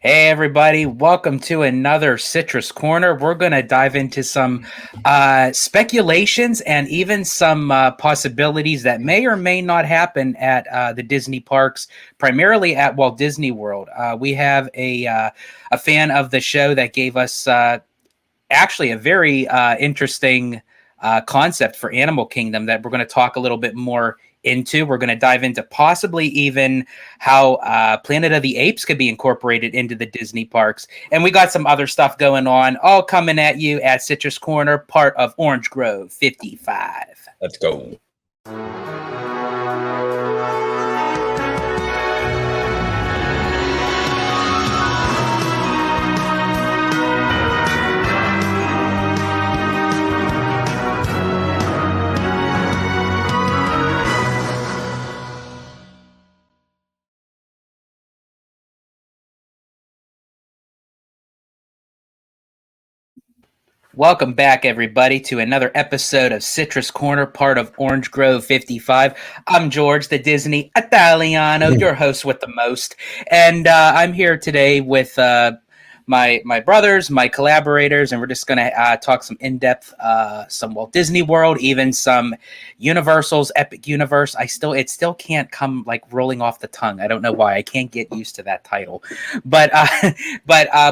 Hey everybody, welcome to another Citrus Corner. We're going to dive into some speculations and even some possibilities that may or may not happen at the Disney parks, primarily at Walt Disney World. We have a fan of the show that gave us actually a very interesting concept for Animal Kingdom that we're going to talk a little bit more into. We're going to dive into possibly even how Planet of the Apes could be incorporated into the Disney parks. And we got some other stuff going on, all coming at you at Citrus Corner, part of Orange Grove 55. Let's go. Welcome back, everybody, to another episode of Citrus Corner, part of Orange Grove 55. I'm George, the Disney Italiano, your host with the most. And I'm here today with my brothers, my collaborators, and we're just going to talk some in-depth, some Walt Disney World, even some Universal's Epic Universe. It still can't come like rolling off the tongue. I don't know why. I can't get used to that title. But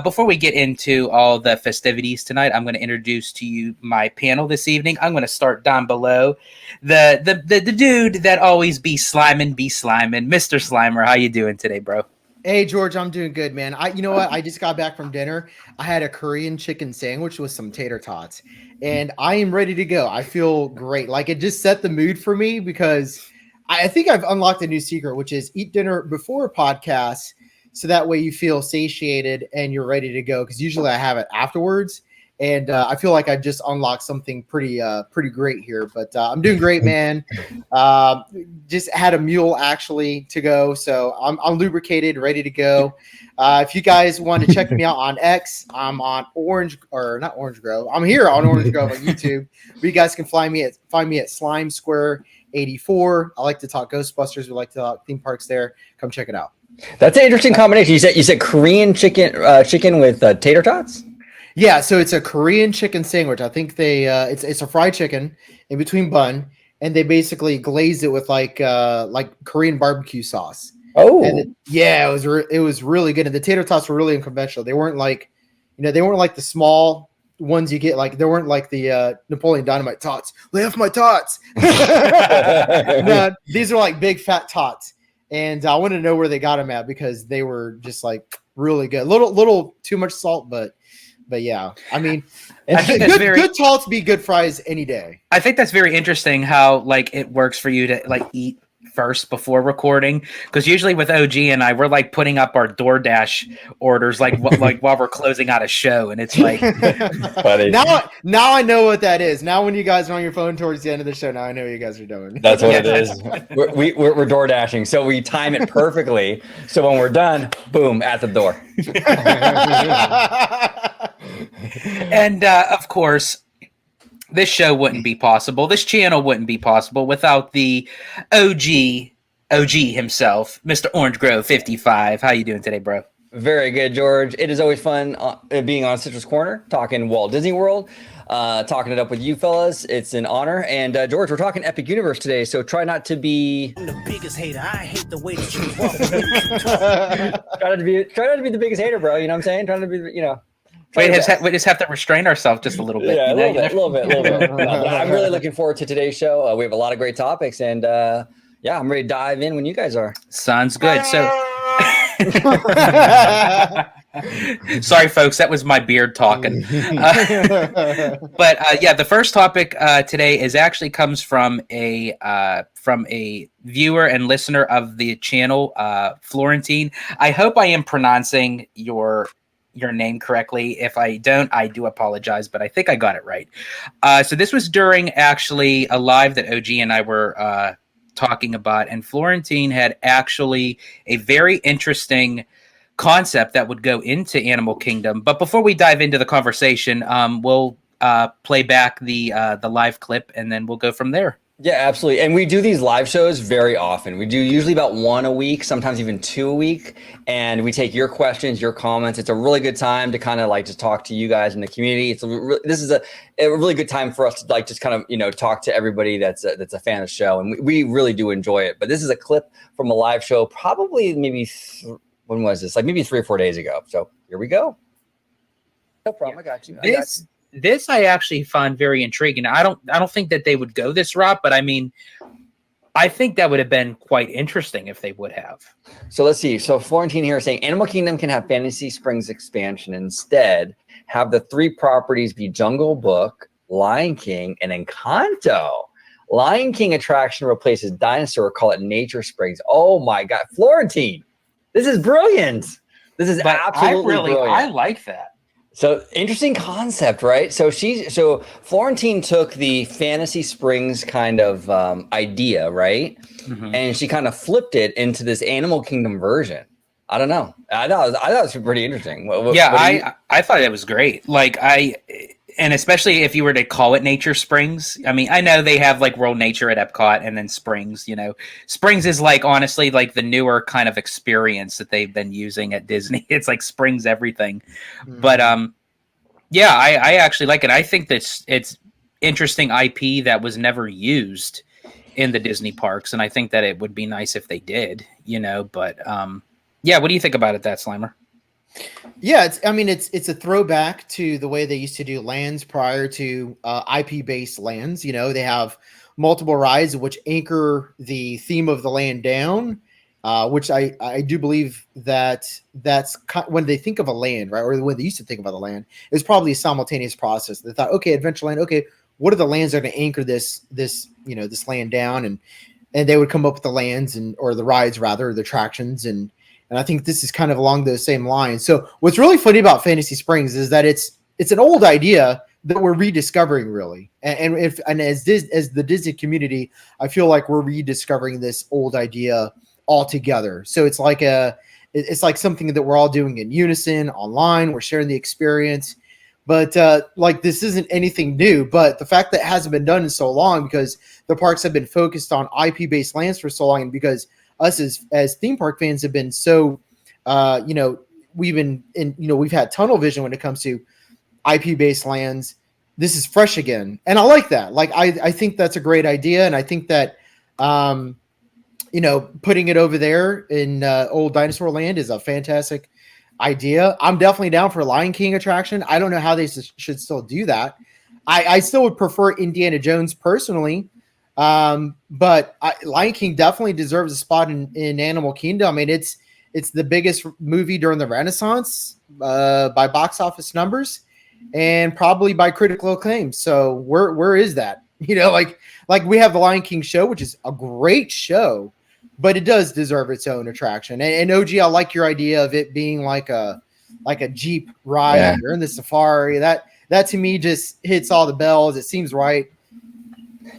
before we get into all the festivities tonight, I'm going to introduce to you my panel this evening. I'm going to start down below. The dude that always be sliming, Mr. Slimer. How you doing today, bro? Hey, George, I'm doing good, man. You know what? I just got back from dinner. I had a Korean chicken sandwich with some tater tots, and I am ready to go. I feel great. Like, it just set the mood for me because I think I've unlocked a new secret, which is eat dinner before a podcast, so that way you feel satiated and you're ready to go. Because usually I have it afterwards, and I feel like I just unlocked something pretty great here. But I'm doing great, man. Just had a mule actually to go, so I'm lubricated, ready to go. If you guys want to check me out on X, I'm on not Orange Grove. I'm here on Orange Grove on YouTube. But you guys can find me at Slime Square 84. I like to talk Ghostbusters. We like to talk theme parks there. Come check it out. That's an interesting combination. You said Korean chicken with tater tots. Yeah, so it's a Korean chicken sandwich. I think they it's a fried chicken in between bun, and they basically glaze it with like Korean barbecue sauce. Oh, and it was really good. And the tater tots were really unconventional. They weren't like, they weren't like the small ones you get. Like, they weren't like the Napoleon Dynamite tots. Lay off my tots. No, these are like big fat tots. And I wanted to know where they got them at because they were just like really good. Little too much salt, but yeah, I mean, I think that's good tots be good fries any day. I think that's very interesting how like it works for you to like eat first before recording, because usually with OG and I, we're like putting up our DoorDash orders like while we're closing out a show, and it's like funny. Now I know what that is. Now when you guys are on your phone towards the end of the show, now I know what you guys are doing. That's what it is. We're door dashing, so we time it perfectly. So when we're done, boom, at the door. And of course, this show wouldn't be possible. This channel wouldn't be possible without the OG himself, Mr. Orange Grove 55. How you doing today, bro? Very good, George. It is always fun being on Citrus Corner, talking Walt Disney World, talking it up with you fellas. It's an honor. And George, we're talking Epic Universe today, so try not to be I'm the biggest hater. I hate the way that you walk. try not to be the biggest hater, bro. You know what I'm saying? Trying to be, We just have to restrain ourselves just a little bit. Yeah, a little bit. But I'm really looking forward to today's show. We have a lot of great topics, and I'm ready to dive in when you guys are. Sounds good. So, sorry, folks, that was my beard talking. But the first topic today comes from a viewer and listener of the channel, Florentine. I hope I am pronouncing your name correctly. If I don't, I do apologize, but I think I got it right. So this was during actually a live that OG and I were talking about, and Florentine had actually a very interesting concept that would go into Animal Kingdom. But before we dive into the conversation, we'll play back the live clip, and then we'll go from there. Yeah, absolutely. And we do these live shows very often. We do usually about one a week, sometimes even two a week. And we take your questions, your comments. It's a really good time to kind of like just talk to you guys in the community. This is a really good time for us to like just kind of, talk to everybody that's a fan of the show. And we really do enjoy it. But this is a clip from a live show, probably maybe, when was this? Like maybe 3 or 4 days ago. So here we go. No problem. I got you. This I actually find very intriguing. I don't think that they would go this route, but I mean, I think that would have been quite interesting if they would have. So let's see. So Florentine here is saying Animal Kingdom can have Fantasy Springs expansion. Instead, have the 3 properties be Jungle Book, Lion King, and Encanto. Lion King attraction replaces Dinosaur. Call it Nature Springs. Oh my God, Florentine, this is brilliant. This is absolutely brilliant. I like that. So interesting concept, right? So Florentine took the Fantasy Springs kind of idea, right? Mm-hmm. And she kind of flipped it into this Animal Kingdom version. I don't know. I thought it was pretty interesting. I thought it was great. And especially if you were to call it Nature Springs. I mean, I know they have like World Nature at Epcot and then Springs, Springs is like, honestly, like the newer kind of experience that they've been using at Disney. It's like Springs everything. Mm-hmm. But I actually like it. I think that it's interesting IP that was never used in the Disney parks. And I think that it would be nice if they did, but what do you think about it, that Slimer? Yeah, it's a throwback to the way they used to do lands prior to IP-based lands. They have multiple rides which anchor the theme of the land down, which I do believe that's when they think of a land, right? Or when they used to think about the land, it was probably a simultaneous process. They thought, okay, Adventureland, okay, what are the lands that are going to anchor this land down? And they would come up with the lands or the rides rather, or the attractions, and I think this is kind of along those same lines. So what's really funny about Fantasy Springs is that it's an old idea that we're rediscovering, really. And as the Disney community, I feel like we're rediscovering this old idea altogether. So it's like something that we're all doing in unison online. We're sharing the experience, but this isn't anything new. But the fact that it hasn't been done in so long because the parks have been focused on IP-based lands for so long, and because us as theme park fans have been so, we've had tunnel vision when it comes to IP-based lands. This is fresh again. And I like that. I think that's a great idea. And I think that, putting it over there in old Dinosaur Land is a fantastic idea. I'm definitely down for a Lion King attraction. I don't know how they should still do that. I still would prefer Indiana Jones personally. But Lion King definitely deserves a spot in Animal Kingdom. I mean, it's the biggest movie during the Renaissance by box office numbers and probably by critical acclaim. So where is that? Like we have the Lion King show, which is a great show, but it does deserve its own attraction. And OG, I like your idea of it being like a Jeep ride. Yeah. You're in the safari. That to me just hits all the bells. It seems right.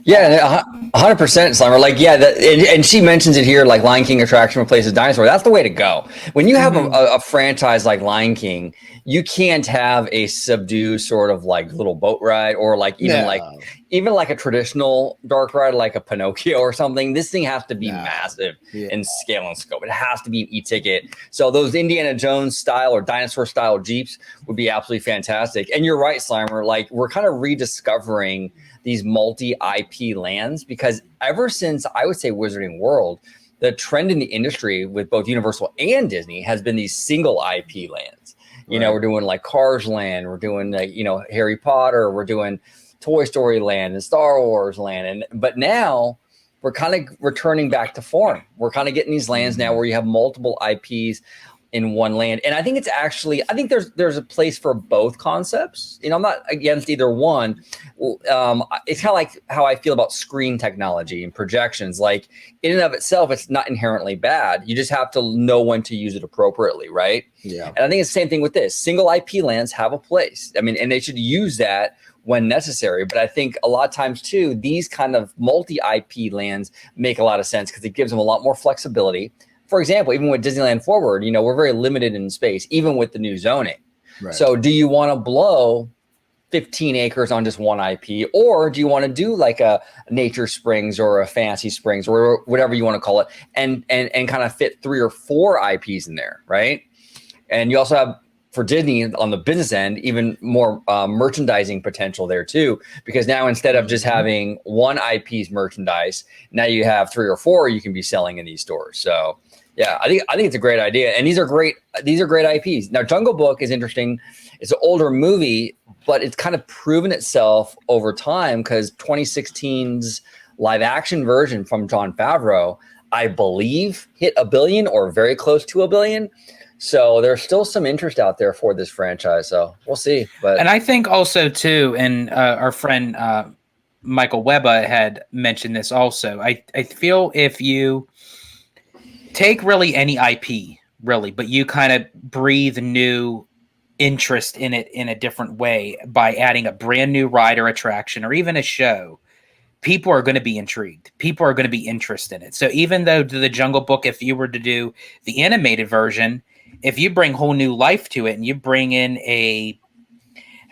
Yeah, 100%, Slimer. And she mentions it here, like Lion King attraction replaces Dinosaur. That's the way to go. When you have a franchise like Lion King, you can't have a subdued sort of like little boat ride or even like a traditional dark ride like a Pinocchio or something. This thing has to be massive in scale and scope. It has to be an e-ticket. So those Indiana Jones style or dinosaur style Jeeps would be absolutely fantastic. And you're right, Slimer. Like we're kind of rediscovering these multi-IP lands because ever since I would say Wizarding World, the trend in the industry with both Universal and Disney has been these single IP lands. We're doing like Cars Land, we're doing Harry Potter, we're doing Toy Story Land and Star Wars Land, but now we're kind of returning back to form. We're kind of getting these lands now where you have multiple IPs in one land. And I think there's a place for both concepts. I'm not against either one. It's kind of like how I feel about screen technology and projections. Like in and of itself, it's not inherently bad. You just have to know when to use it appropriately, right? Yeah. And I think it's the same thing with this. Single IP lands have a place. I mean, and they should use that when necessary. But I think a lot of times too, these kind of multi-IP lands make a lot of sense because it gives them a lot more flexibility. For example, even with Disneyland Forward, we're very limited in space, even with the new zoning. Right. So do you want to blow 15 acres on just one IP, or do you want to do like a Nature Springs or a Fantasy Springs or whatever you want to call it, and kind of fit 3 or 4 IPs in there, right? And you also have, for Disney on the business end, even more merchandising potential there too, because now instead of just having one IP's merchandise, now you have 3 or 4 you can be selling in these stores. So yeah, I think it's a great idea, and these are great IPs. Now Jungle Book is interesting. It's an older movie, but it's kind of proven itself over time, because 2016's live action version from Jon Favreau, I believe, hit $1 billion or very close to $1 billion. So there's still some interest out there for this franchise. So we'll see. And I think also too, and our friend Michael Webba had mentioned this also. I feel if you take really any IP, really, but you kind of breathe new interest in it in a different way by adding a brand new ride or attraction or even a show, people are going to be intrigued. People are going to be interested in it. So even though the Jungle Book, if you were to do the animated version, if you bring whole new life to it and you bring in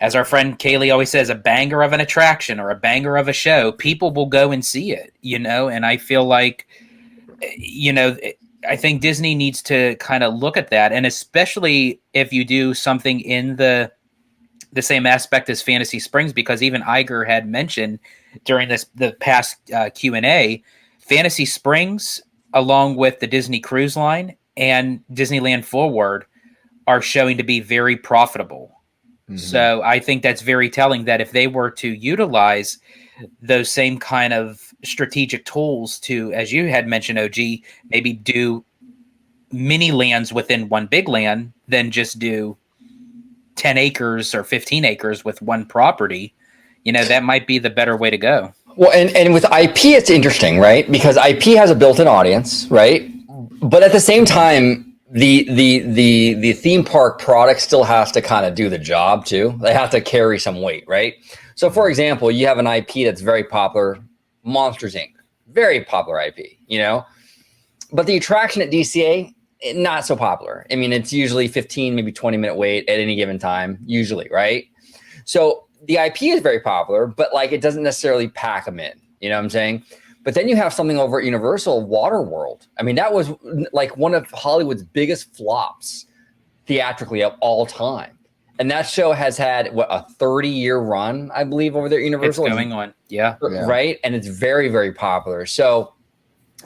as our friend Kaylee always says, a banger of an attraction or a banger of a show, people will go and see it, and I feel like, I think Disney needs to kind of look at that. And especially if you do something in the same aspect as Fantasy Springs, because even Iger had mentioned during the past Q&A, Fantasy Springs, along with the Disney Cruise Line and Disneyland Forward, are showing to be very profitable. Mm-hmm. So I think that's very telling that if they were to utilize those same kind of strategic tools to, as you had mentioned, OG, maybe do mini lands within one big land, then just do 10 acres or 15 acres with one property, that might be the better way to go. Well, and with IP, it's interesting, right? Because IP has a built-in audience, right? But at the same time, the theme park product still has to kind of do the job too. They have to carry some weight, right? So, for example, you have an IP that's very popular, Monsters Inc., very popular IP, But the attraction at DCA, not so popular. I mean, it's usually 15, maybe 20-minute wait at any given time, usually, right? So the IP is very popular, but it doesn't necessarily pack them in. You know what I'm saying? But then you have something over at Universal, Waterworld. I mean, that was one of Hollywood's biggest flops theatrically of all time. And that show has had, a 30-year run, I believe, over there at Universal. It's going on, yeah. Right? And it's very, very popular. So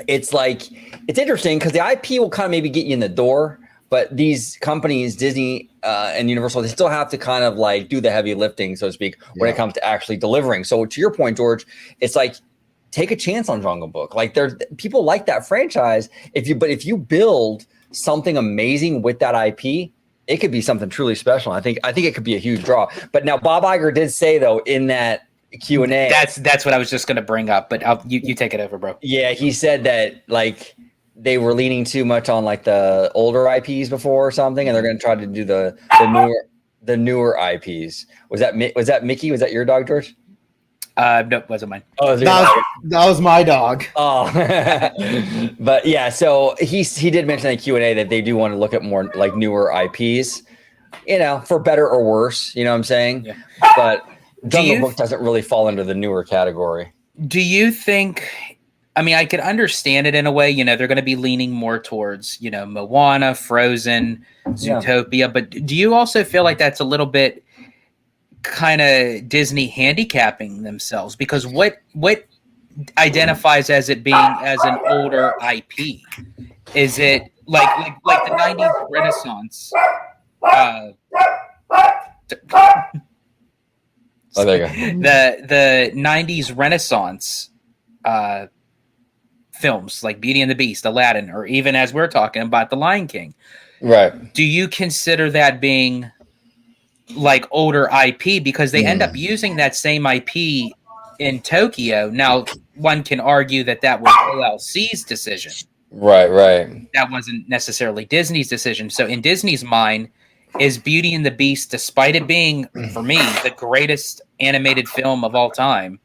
it's it's interesting because the IP will kind of maybe get you in the door, but these companies, Disney and Universal, they still have to kind of do the heavy lifting, so to speak, when it comes to actually delivering. So to your point, George, it's take a chance on Jungle Book. There's people like that franchise. If you build something amazing with that IP, it could be something truly special. I think it could be a huge draw. But now Bob Iger did say though in that Q&A, that's what I was just going to bring up. But you take it over, bro. Yeah, he said that they were leaning too much on the older IPs before or something, and they're going to try to do the newer IPs. Was that Mickey? Was that your dog, George? No, it wasn't mine. Oh, that was my dog. Oh, but yeah. So he did mention in the Q&A that they do want to look at more newer IPs, for better or worse. You know what I'm saying? Yeah. But Jungle Book doesn't really fall into the newer category. Do you think? I mean, I could understand it in a way. They're going to be leaning more towards Moana, Frozen, Zootopia. Yeah. But do you also feel like that's a little bit kind of Disney handicapping themselves, because what identifies as it being as an older IP? Is it like the 90s Renaissance? Oh, there you go. The 90s Renaissance films like Beauty and the Beast, Aladdin, or even as we're talking about The Lion King. Right. Do you consider that being older IP, because they end up using that same IP in Tokyo? Now, one can argue that was OLC's decision. Right. That wasn't necessarily Disney's decision. So in Disney's mind, is Beauty and the Beast, despite it being, for me, the greatest animated film of all time,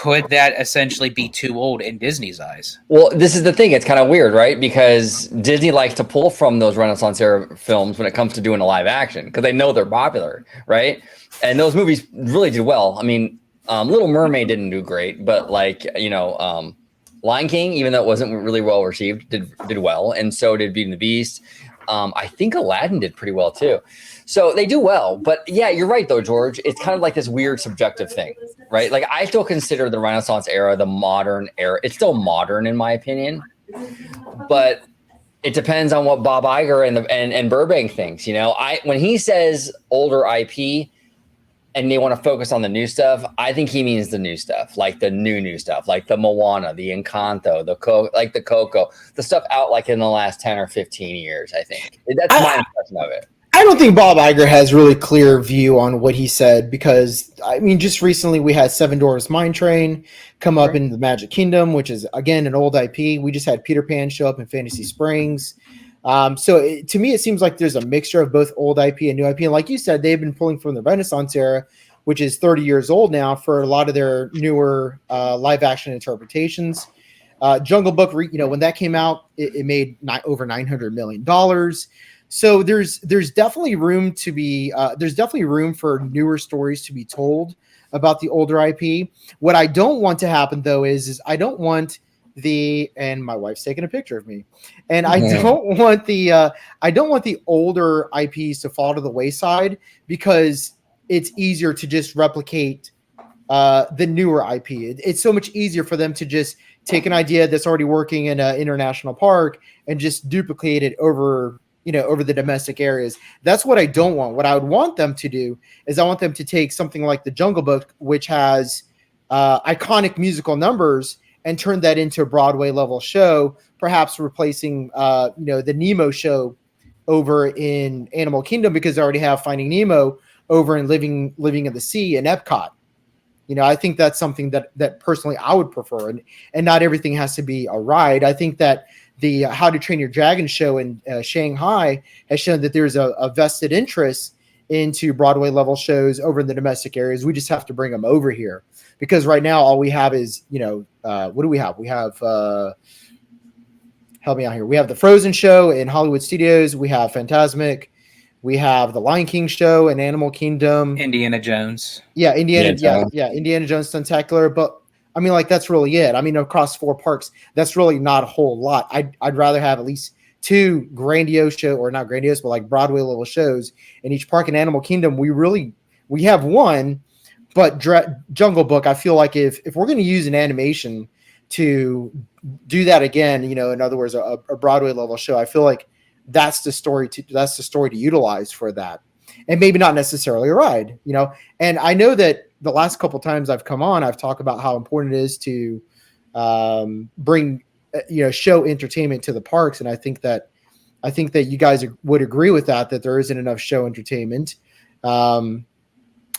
could that essentially be too old in Disney's eyes? Well, this is the thing. It's kind of weird, right? Because Disney likes to pull from those Renaissance era films when it comes to doing a live action because they know they're popular, right? And those movies really did well. I mean, Little Mermaid didn't do great, but Lion King, even though it wasn't really well received, did well, and so did Beauty and the Beast. I think Aladdin did pretty well too. So they do well, but yeah, you're right though, George. It's kind of like this weird subjective thing, right? Like I still consider the Renaissance era the modern era. It's still modern in my opinion, but it depends on what Bob Iger and Burbank thinks. When he says older IP and they want to focus on the new stuff, I think he means the new stuff, like the new stuff, like the Moana, the Encanto, the Coco, the stuff out like in the last 10 or 15 years. I think that's my impression of it. I don't think Bob Iger has really clear view on what he said because, I mean, just recently we had Seven Dwarfs Mine Train come up in the Magic Kingdom, which is, again, an old IP. We just had Peter Pan show up in Fantasy Springs. To me, it seems like there's a mixture of both old IP and new IP. And like you said, they've been pulling from the Renaissance era, which is 30 years old now, for a lot of their newer live-action interpretations. Jungle Book, when that came out, it made over $900 million. So there's definitely room to be there's definitely room for newer stories to be told about the older IP. What I don't want to happen though is I don't want and my wife's taking a picture of me, and I don't want the older IPs to fall to the wayside because it's easier to just replicate the newer IP. It's so much easier for them to just take an idea that's already working in an international park and just duplicate it over the domestic areas. That's what I don't want. What I would want them to do is I want them to take something like the Jungle Book, which has iconic musical numbers, and turn that into a Broadway level show, perhaps replacing the Nemo show over in Animal Kingdom, because they already have Finding Nemo over in Living in the Sea in Epcot. I think that's something that personally I would prefer, and not everything has to be a ride. I think that the How to Train Your Dragon show in Shanghai has shown that there's a vested interest into Broadway level shows over in the domestic areas. We just have to bring them over here, because right now all we have is, what do we have? We have, help me out here. We have the Frozen show in Hollywood Studios. We have Fantasmic. We have the Lion King show in Animal Kingdom. Indiana Jones. Yeah, Indiana Jones Spectacular. But I mean, that's really it. I mean, across 4 parks, that's really not a whole lot. I'd rather have at least 2 grandiose or not grandiose, but like Broadway level shows in each park. In Animal Kingdom, we have one, but Jungle Book, I feel like if we're going to use an animation to do that again, in other words, a Broadway level show, I feel like that's the story to utilize for that, and maybe not necessarily a ride, And I know that the last couple times I've come on, I've talked about how important it is to bring show entertainment to the parks, and I think that you guys would agree with that there isn't enough show entertainment, and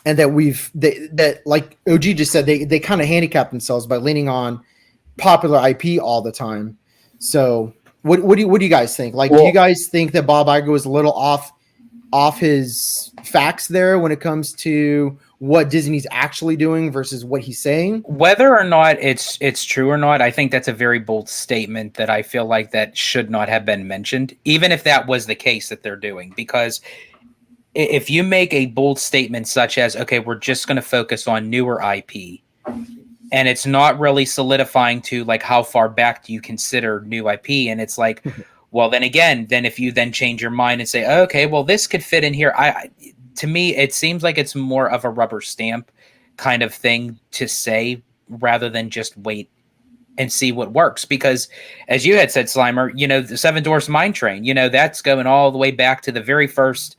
that like OG just said, they kind of handicap themselves by leaning on popular IP all the time. So what do you guys think? Do you guys think that Bob Iger was a little off his facts there when it comes to what Disney's actually doing versus what he's saying? Whether or not it's true or not, I think that's a very bold statement that I feel like that should not have been mentioned, even if that was the case that they're doing. Because if you make a bold statement such as, okay, we're just going to focus on newer IP, and it's not really solidifying to how far back do you consider new IP, and it's like, well, then if you then change your mind and say, okay, well, this could fit in here, to me, it seems like it's more of a rubber stamp kind of thing to say rather than just wait and see what works. Because as you had said, Slimer, the Seven Dwarfs Mine Train, that's going all the way back to the very first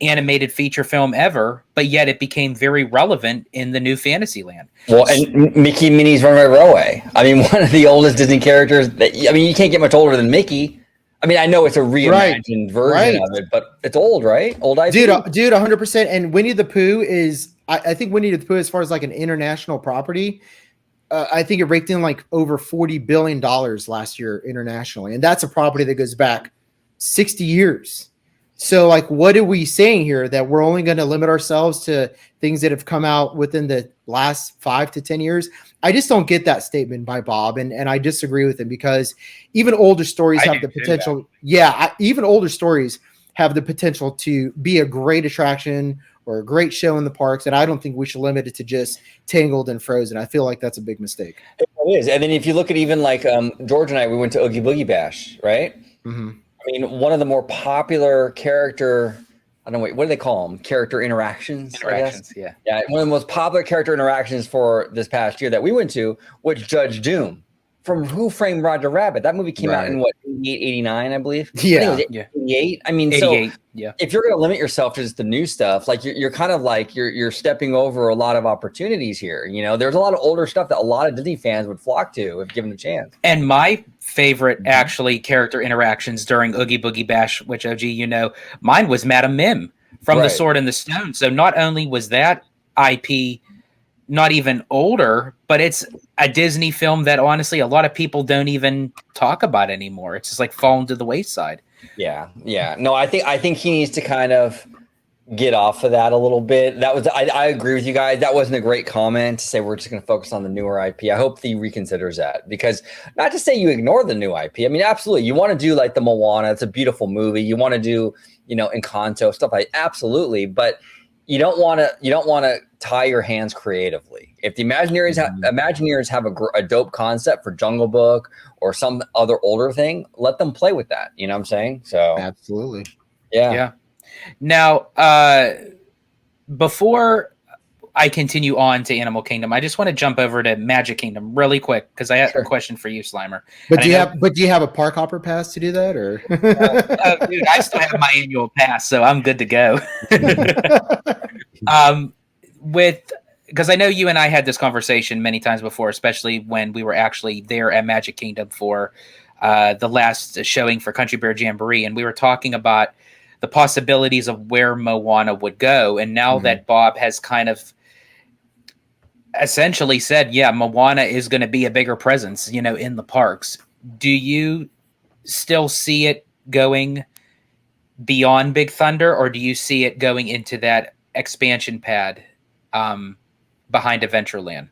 animated feature film ever, but yet it became very relevant in the new Fantasyland. Well, and Mickey and Minnie's Runaway Railway. I mean, one of the oldest Disney characters you can't get much older than Mickey. I mean, I know it's a reimagined version of it, but it's old, right? Old IP. Dude, 100%. And Winnie the Pooh is, I think Winnie the Pooh, as far as an international property, I think it raked in over $40 billion last year internationally. And that's a property that goes back 60 years. So, like, what are we saying here? That we're only going to limit ourselves to things that have come out within the last 5 to 10 years? I just don't get that statement by Bob, and I disagree with him because even older stories have the potential. Even older stories have the potential to be a great attraction or a great show in the parks, and I don't think we should limit it to just Tangled and Frozen. I feel like that's a big mistake. It is. And then if you look at even like George and I, we went to Oogie Boogie Bash, right? Mm-hmm. I mean, one of the more popular character, I don't know, what do they call them? Character interactions? Yeah. Yeah, one of the most popular character interactions for this past year that we went to was Judge Doom from Who Framed Roger Rabbit. That movie came out in what, 88, 89, I believe? Yeah. I think it was 88. I mean, 88, so yeah. if you're going to limit yourself to just the new stuff, like you're kind of like you're stepping over a lot of opportunities here. You know, there's a lot of older stuff that a lot of Disney fans would flock to if given a chance. And my favorite actually character interactions during Oogie Boogie Bash, which OG, you know, mine was Madame Mim from The Sword and the Stone. So not only was that IP not even older, but it's a Disney film that honestly a lot of people don't even talk about anymore. It's just like fallen to the wayside. Yeah. No, I think he needs to kind of get off of that a little bit. That was I agree with you guys. That wasn't a great comment to say we're just going to focus on the newer IP. I hope he reconsiders that, because not to say you ignore the new IP. I mean, absolutely, you want to do like the Moana. It's a beautiful movie. You want to do, you know, Encanto stuff like absolutely, but you don't want to tie your hands creatively. If the Imagineers have a dope concept for Jungle Book or some other older thing, let them play with that. You know what I'm saying? So Absolutely. Yeah. Now, before I continue on to Animal Kingdom, I just want to jump over to Magic Kingdom really quick because I have a question for you, Slimer. But do you have a park hopper pass to do that, or? Dude, I still have my annual pass, so I'm good to go. Because I know you and I had this conversation many times before, especially when we were actually there at Magic Kingdom for the last showing for Country Bear Jamboree, and we were talking about the possibilities of where Moana would go. And now that Bob has kind of essentially said, yeah, Moana is going to be a bigger presence, you know, in the parks. Do you still see it going beyond Big Thunder, or do you see it going into that expansion pad behind Adventureland?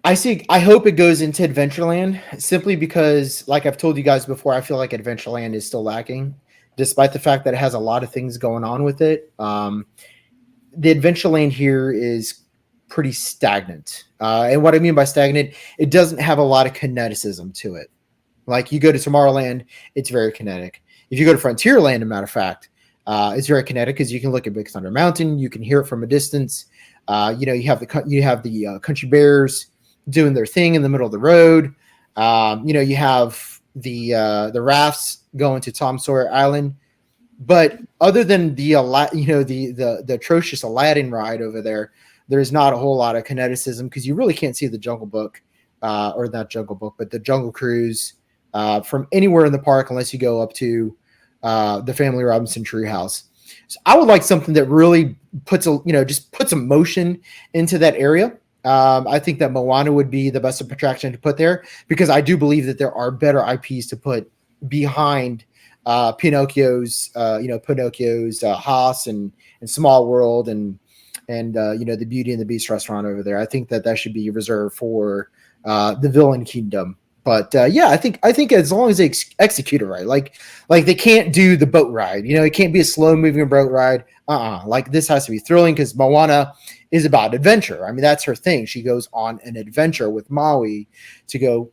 I hope it goes into Adventureland simply because, like I've told you guys before, I feel like Adventureland is still lacking, despite the fact that it has a lot of things going on with it. The Adventureland here is pretty stagnant. And what I mean by stagnant, it doesn't have a lot of kineticism to it. Like you go to Tomorrowland, it's very kinetic. If you go to Frontierland, as a matter of fact, it's very kinetic because you can look at Big Thunder Mountain, you can hear it from a distance. You know, you have the Country Bears doing their thing in the middle of the road. You know, you have the rafts going to Tom Sawyer Island. But other than the atrocious Aladdin ride over there, there's not a whole lot of kineticism because you really can't see the Jungle Book, or not Jungle Book, but the Jungle Cruise from anywhere in the park unless you go up to the Family Robinson Treehouse. So I would like something that really puts some motion into that area. I think that Moana would be the best attraction to put there because I do believe that there are better IPs to put behind Pinocchio's Haas and Small World and the Beauty and the Beast restaurant over there. I think that should be reserved for the Villain Kingdom. But I think as long as they execute it right, like they can't do the boat ride. You know, it can't be a slow moving boat ride. Like this has to be thrilling because Moana is about adventure. I mean, that's her thing. She goes on an adventure with Maui to go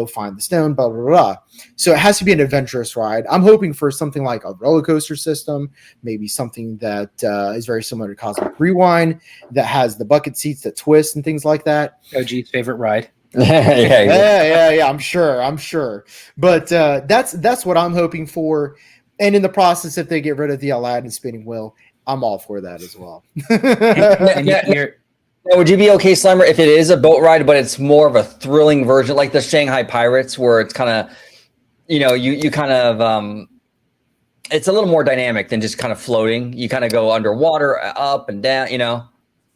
find the stone, blah, blah, blah. So it has to be an adventurous ride. I'm hoping for something like a roller coaster system, maybe something that is very similar to Cosmic Rewind that has the bucket seats that twist and things like that. OG's favorite ride. Yeah. I'm sure. But that's what I'm hoping for. And in the process, if they get rid of the Aladdin spinning wheel, I'm all for that as well. Would you be okay, Slimer, if it is a boat ride, but it's more of a thrilling version, like the Shanghai Pirates, where it's kind of, you kind of, it's a little more dynamic than just kind of floating. You kind of go underwater, up and down,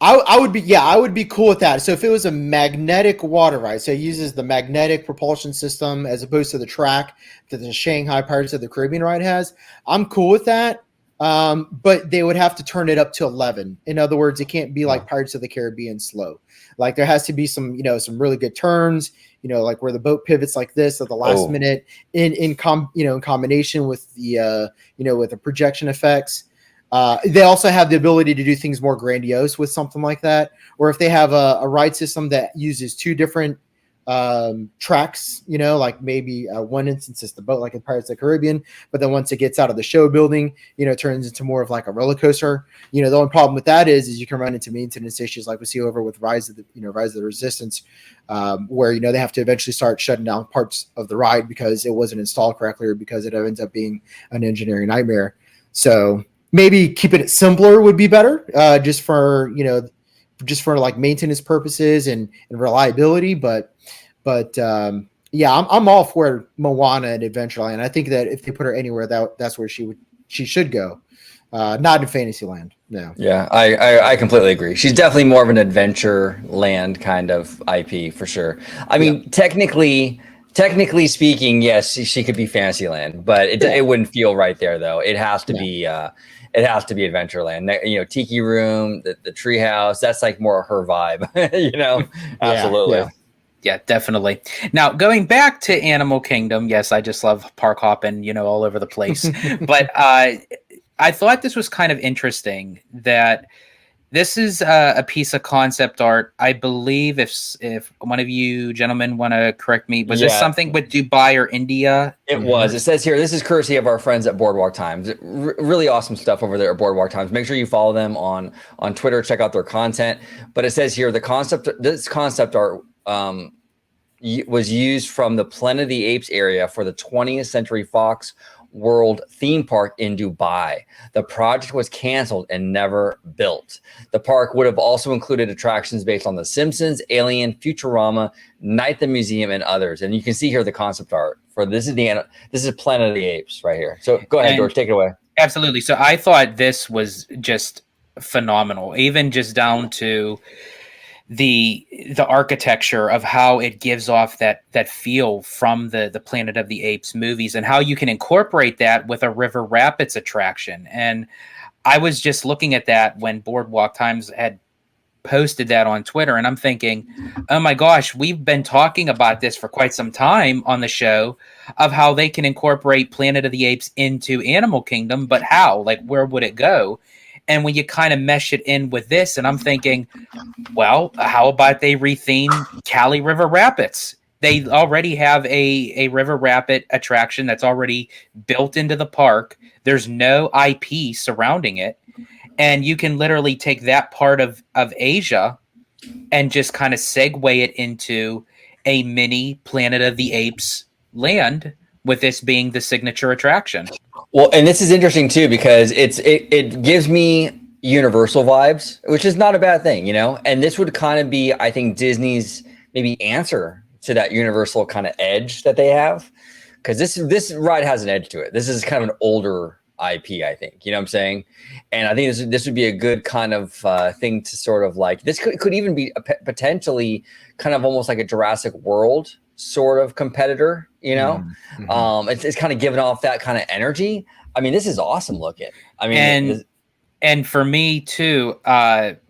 I would be cool with that. So if it was a magnetic water ride, so it uses the magnetic propulsion system as opposed to the track that the Shanghai Pirates of the Caribbean ride has, I'm cool with that. But they would have to turn it up to 11. In other words, it can't be like Pirates of the Caribbean slow. Like there has to be some really good turns, like where the boat pivots like this at the last minute in combination with the with the projection effects. They also have the ability to do things more grandiose with something like that. Or if they have a ride system that uses two different tracks, like maybe one instance is the boat like in Pirates of the Caribbean, but then once it gets out of the show building, it turns into more of like a roller coaster. The only problem with that is you can run into maintenance issues like we see over with Rise of the Resistance, where they have to eventually start shutting down parts of the ride because it wasn't installed correctly or because it ends up being an engineering nightmare. So maybe keeping it simpler would be better, just for like maintenance purposes and reliability. But yeah, I'm all for Moana and Adventureland. I think that if they put her anywhere, that's where she should go. Not in Fantasyland. No. Yeah, I completely agree. She's definitely more of an Adventureland kind of IP for sure. I mean, technically speaking, yes, she could be Fantasyland, but it wouldn't feel right there though. It has to be it has to be Adventureland. Tiki Room, the treehouse, that's like more her vibe. Absolutely. Yeah, definitely. Now, going back to Animal Kingdom, yes, I just love park hopping, all over the place. But I thought this was kind of interesting that this is a piece of concept art. I believe if one of you gentlemen want to correct me, was this something with Dubai or India? It was. It says here, this is courtesy of our friends at Boardwalk Times. Really awesome stuff over there at Boardwalk Times. Make sure you follow them on Twitter. Check out their content. But it says here, this concept art was used from the Planet of the Apes area for the 20th Century Fox World theme park in Dubai. The project was canceled and never built. The park would have also included attractions based on The Simpsons, Alien, Futurama, Night at the Museum, and others. And you can see here the concept art for this is Planet of the Apes right here. So go ahead, George, take it away. Absolutely. So I thought this was just phenomenal, even just down to the architecture of how it gives off that feel from the Planet of the Apes movies and how you can incorporate that with a River Rapids attraction. And I was just looking at that when Boardwalk Times had posted that on Twitter, and I'm thinking, oh my gosh, we've been talking about this for quite some time on the show of how they can incorporate Planet of the Apes into Animal Kingdom, but how? Like, where would it go? And when you kind of mesh it in with this, and I'm thinking, well, how about they retheme Cali River Rapids? They already have a River Rapid attraction that's already built into the park. There's no IP surrounding it. And you can literally take that part of Asia and just kind of segue it into a mini Planet of the Apes land, with this being the signature attraction. Well, and this is interesting too, because it gives me Universal vibes, which is not a bad thing, and this would kind of be, I think, Disney's maybe answer to that Universal kind of edge that they have, because this ride has an edge to it. This is kind of an older IP, I think, you know what I'm saying? And I think this would be a good kind of thing to sort of like, this could even be potentially kind of almost like a Jurassic World sort of competitor, Mm-hmm. It's kind of giving off that kind of energy. I mean, this is awesome looking. I mean, and for me too, Slimer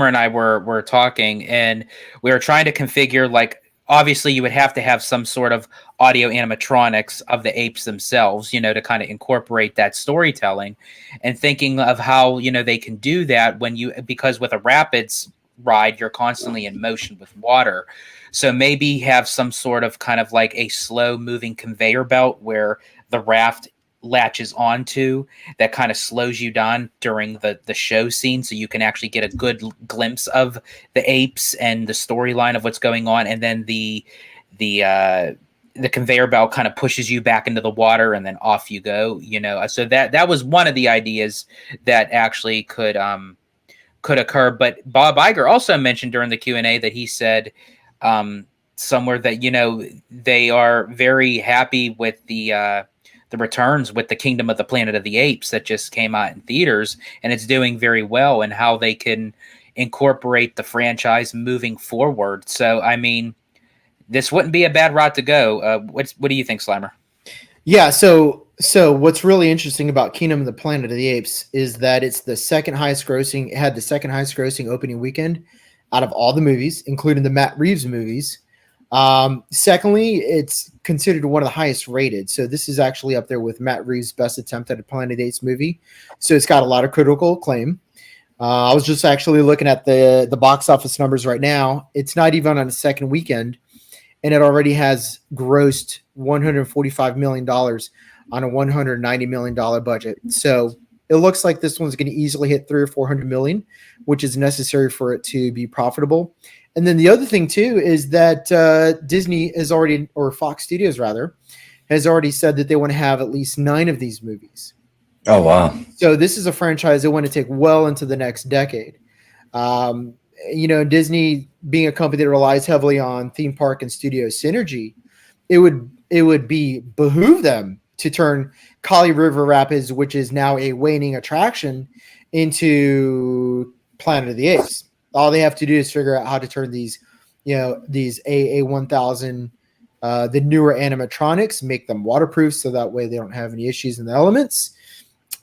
and I were talking, and we were trying to configure, like, obviously you would have to have some sort of audio animatronics of the apes themselves, to kind of incorporate that storytelling, and thinking of how, they can do that because with a rapids ride, you're constantly in motion with water. So maybe have some sort of kind of like a slow moving conveyor belt where the raft latches onto, that kind of slows you down during the show scene, so you can actually get a good glimpse of the apes and the storyline of what's going on, and then the conveyor belt kind of pushes you back into the water, and then off you go. So that was one of the ideas that actually could occur. But Bob Iger also mentioned during the Q&A that he said somewhere that they are very happy with the the returns with the Kingdom of the Planet of the Apes that just came out in theaters, and it's doing very well, and how they can incorporate the franchise moving forward. So, I mean, this wouldn't be a bad route to go. What do you think, Slimer? Yeah, so what's really interesting about Kingdom of the Planet of the Apes is that it's the second highest grossing. It had the second highest grossing opening weekend out of all the movies, including the Matt Reeves movies. Secondly, it's considered one of the highest rated. So this is actually up there with Matt Reeves' best attempt at a Planet of the Apes movie. So it's got a lot of critical acclaim. I was just actually looking at the box office numbers right now. It's not even on the second weekend, and it already has grossed $145 million on a $190 million budget. So it looks like this one's going to easily hit 300 or 400 million, which is necessary for it to be profitable. And then the other thing too is that Disney has already, or Fox Studios rather, has already said that they want to have at least 9 of these movies. Oh, wow. So this is a franchise they want to take well into the next decade. Disney being a company that relies heavily on theme park and studio synergy, it would behoove them to turn Kali River Rapids, which is now a waning attraction, into Planet of the Apes. All they have to do is figure out how to turn these AA1000, the newer animatronics, make them waterproof so that way they don't have any issues in the elements.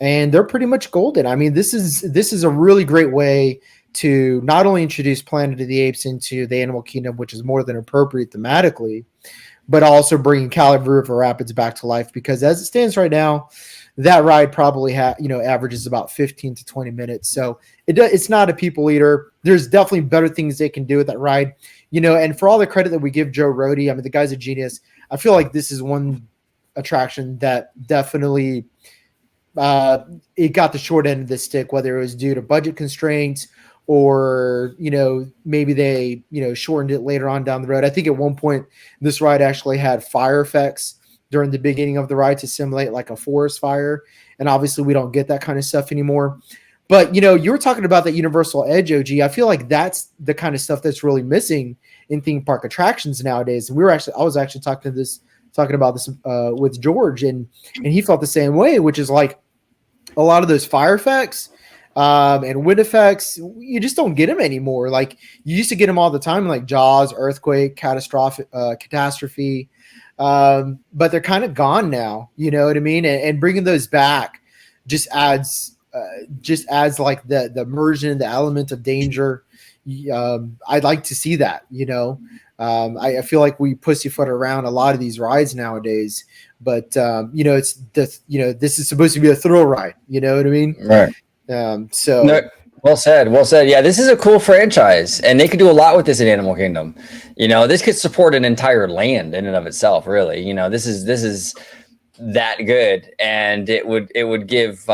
And they're pretty much golden. I mean, this is a really great way to not only introduce Planet of the Apes into the animal kingdom, which is more than appropriate thematically, but also bringing Kali River Rapids back to life, because as it stands right now, that ride probably averages about 15 to 20 minutes. So it's not a people eater. There's definitely better things they can do with that ride, and for all the credit that we give Joe Rohde, I mean, the guy's a genius. I feel like this is one attraction that definitely it got the short end of the stick, whether it was due to budget constraints or, maybe they, shortened it later on down the road. I think at one point this ride actually had fire effects during the beginning of the ride to simulate like a forest fire. And obviously we don't get that kind of stuff anymore. But, you were talking about that Universal Edge, OG. I feel like that's the kind of stuff that's really missing in theme park attractions nowadays. And I was actually talking about this with George, and he felt the same way, which is like a lot of those fire effects and wind effects, you just don't get them anymore. Like you used to get them all the time, like Jaws, Earthquake, Catastrophe. But they're kind of gone now, you know what I mean? And bringing those back just adds like the immersion, the element of danger. I'd like to see that, I feel like we pussyfoot around a lot of these rides nowadays, but this is supposed to be a thrill ride, you know what I mean? Right. Well said. Yeah, this is a cool franchise, and they could do a lot with this in Animal Kingdom. This could support an entire land in and of itself. Really, this is that good, and it would give.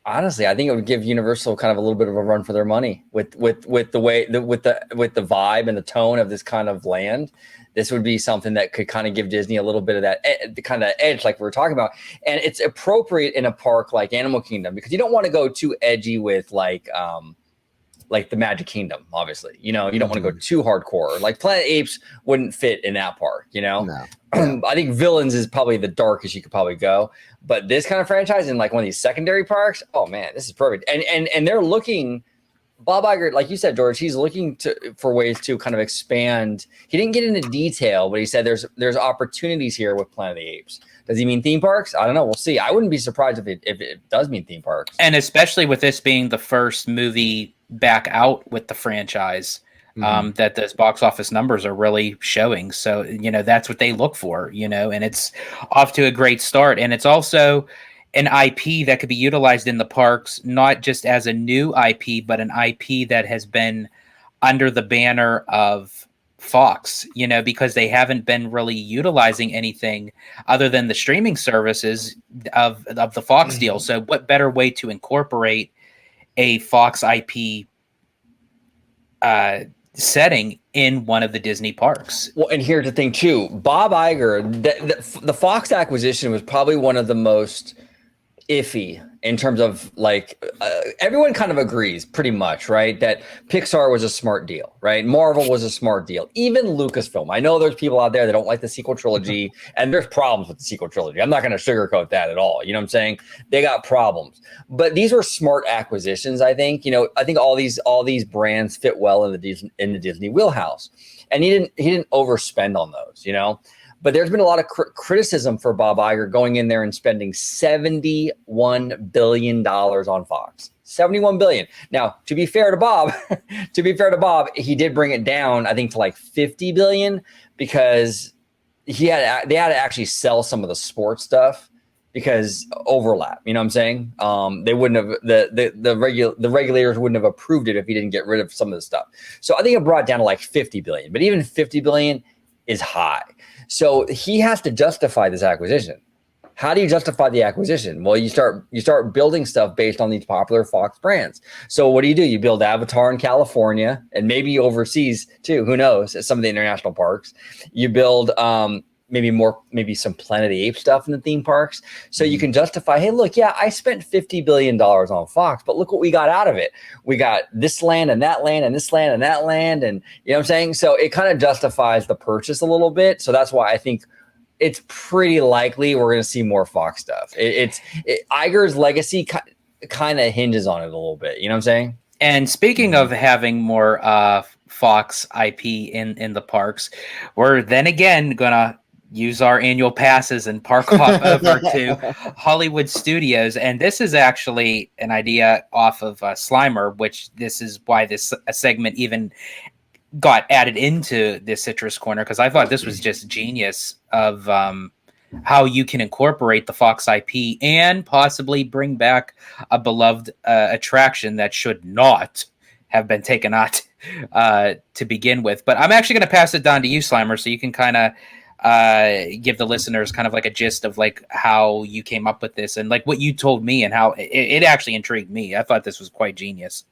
Honestly, I think it would give Universal kind of a little bit of a run for their money with the way with the vibe and the tone of this kind of land. This would be something that could kind of give Disney a little bit of that kind of edge, like we were talking about. And it's appropriate in a park like Animal Kingdom, because you don't want to go too edgy with like the Magic Kingdom, obviously. You don't want to go too hardcore. Like Planet Apes wouldn't fit in that park, No. I think Villains is probably the darkest you could probably go. But this kind of franchise in like one of these secondary parks, oh man, this is perfect. And they're looking, Bob Iger, like you said, George, he's looking for ways to kind of expand. He didn't get into detail, but he said there's opportunities here with Planet of the Apes. Does he mean theme parks? I don't know. We'll see. I wouldn't be surprised if it does mean theme parks. And especially with this being the first movie back out with the franchise, that those box office numbers are really showing. So, that's what they look for, and it's off to a great start. And it's also an IP that could be utilized in the parks, not just as a new IP, but an IP that has been under the banner of Fox, because they haven't been really utilizing anything other than the streaming services of the Fox deal. So what better way to incorporate a Fox IP setting in one of the Disney parks? Well, and here's the thing too, Bob Iger, the Fox acquisition was probably one of the most iffy in terms of like everyone kind of agrees pretty much, right? That Pixar was a smart deal, right? Marvel was a smart deal. Even Lucasfilm. I know there's people out there that don't like the sequel trilogy, and there's problems with the sequel trilogy. I'm not going to sugarcoat that at all. You know what I'm saying? They got problems, but these were smart acquisitions. I think. I think all these brands fit well in the Disney wheelhouse, and he didn't overspend on those. But there's been a lot of criticism for Bob Iger going in there and spending $71 billion on Fox. $71 billion. Now, to be fair to Bob, he did bring it down, I think, to like $50 billion because they had to actually sell some of the sports stuff because overlap. You know what I'm saying? They wouldn't have the regulators wouldn't have approved it if he didn't get rid of some of the stuff. So I think it brought it down to like $50 billion. But even $50 billion is high. So he has to justify this acquisition. How do you justify the acquisition? Well, you start building stuff based on these popular Fox brands. So what do? You build Avatar in California and maybe overseas too. Who knows? At some of the international parks, you build maybe some Planet of the Apes stuff in the theme parks. So you can justify, hey, look, yeah, I spent $50 billion on Fox, but look what we got out of it. We got this land and that land and this land and that land. And you know what I'm saying? So it kind of justifies the purchase a little bit. So that's why I think it's pretty likely we're going to see more Fox stuff. Iger's legacy kind of hinges on it a little bit. You know what I'm saying? And speaking of having more Fox IP in the parks, we're then again going to use our annual passes and park hop over to Hollywood Studios. And this is actually an idea off of Slimer, which this is why this segment even got added into this Citrus Corner, because I thought this was just genius of how you can incorporate the Fox IP and possibly bring back a beloved attraction that should not have been taken out to begin with. But I'm actually going to pass it down to you, Slimer, so you can kind of give the listeners kind of like a gist of like how you came up with this and like what you told me and how it actually intrigued me. I thought this was quite genius.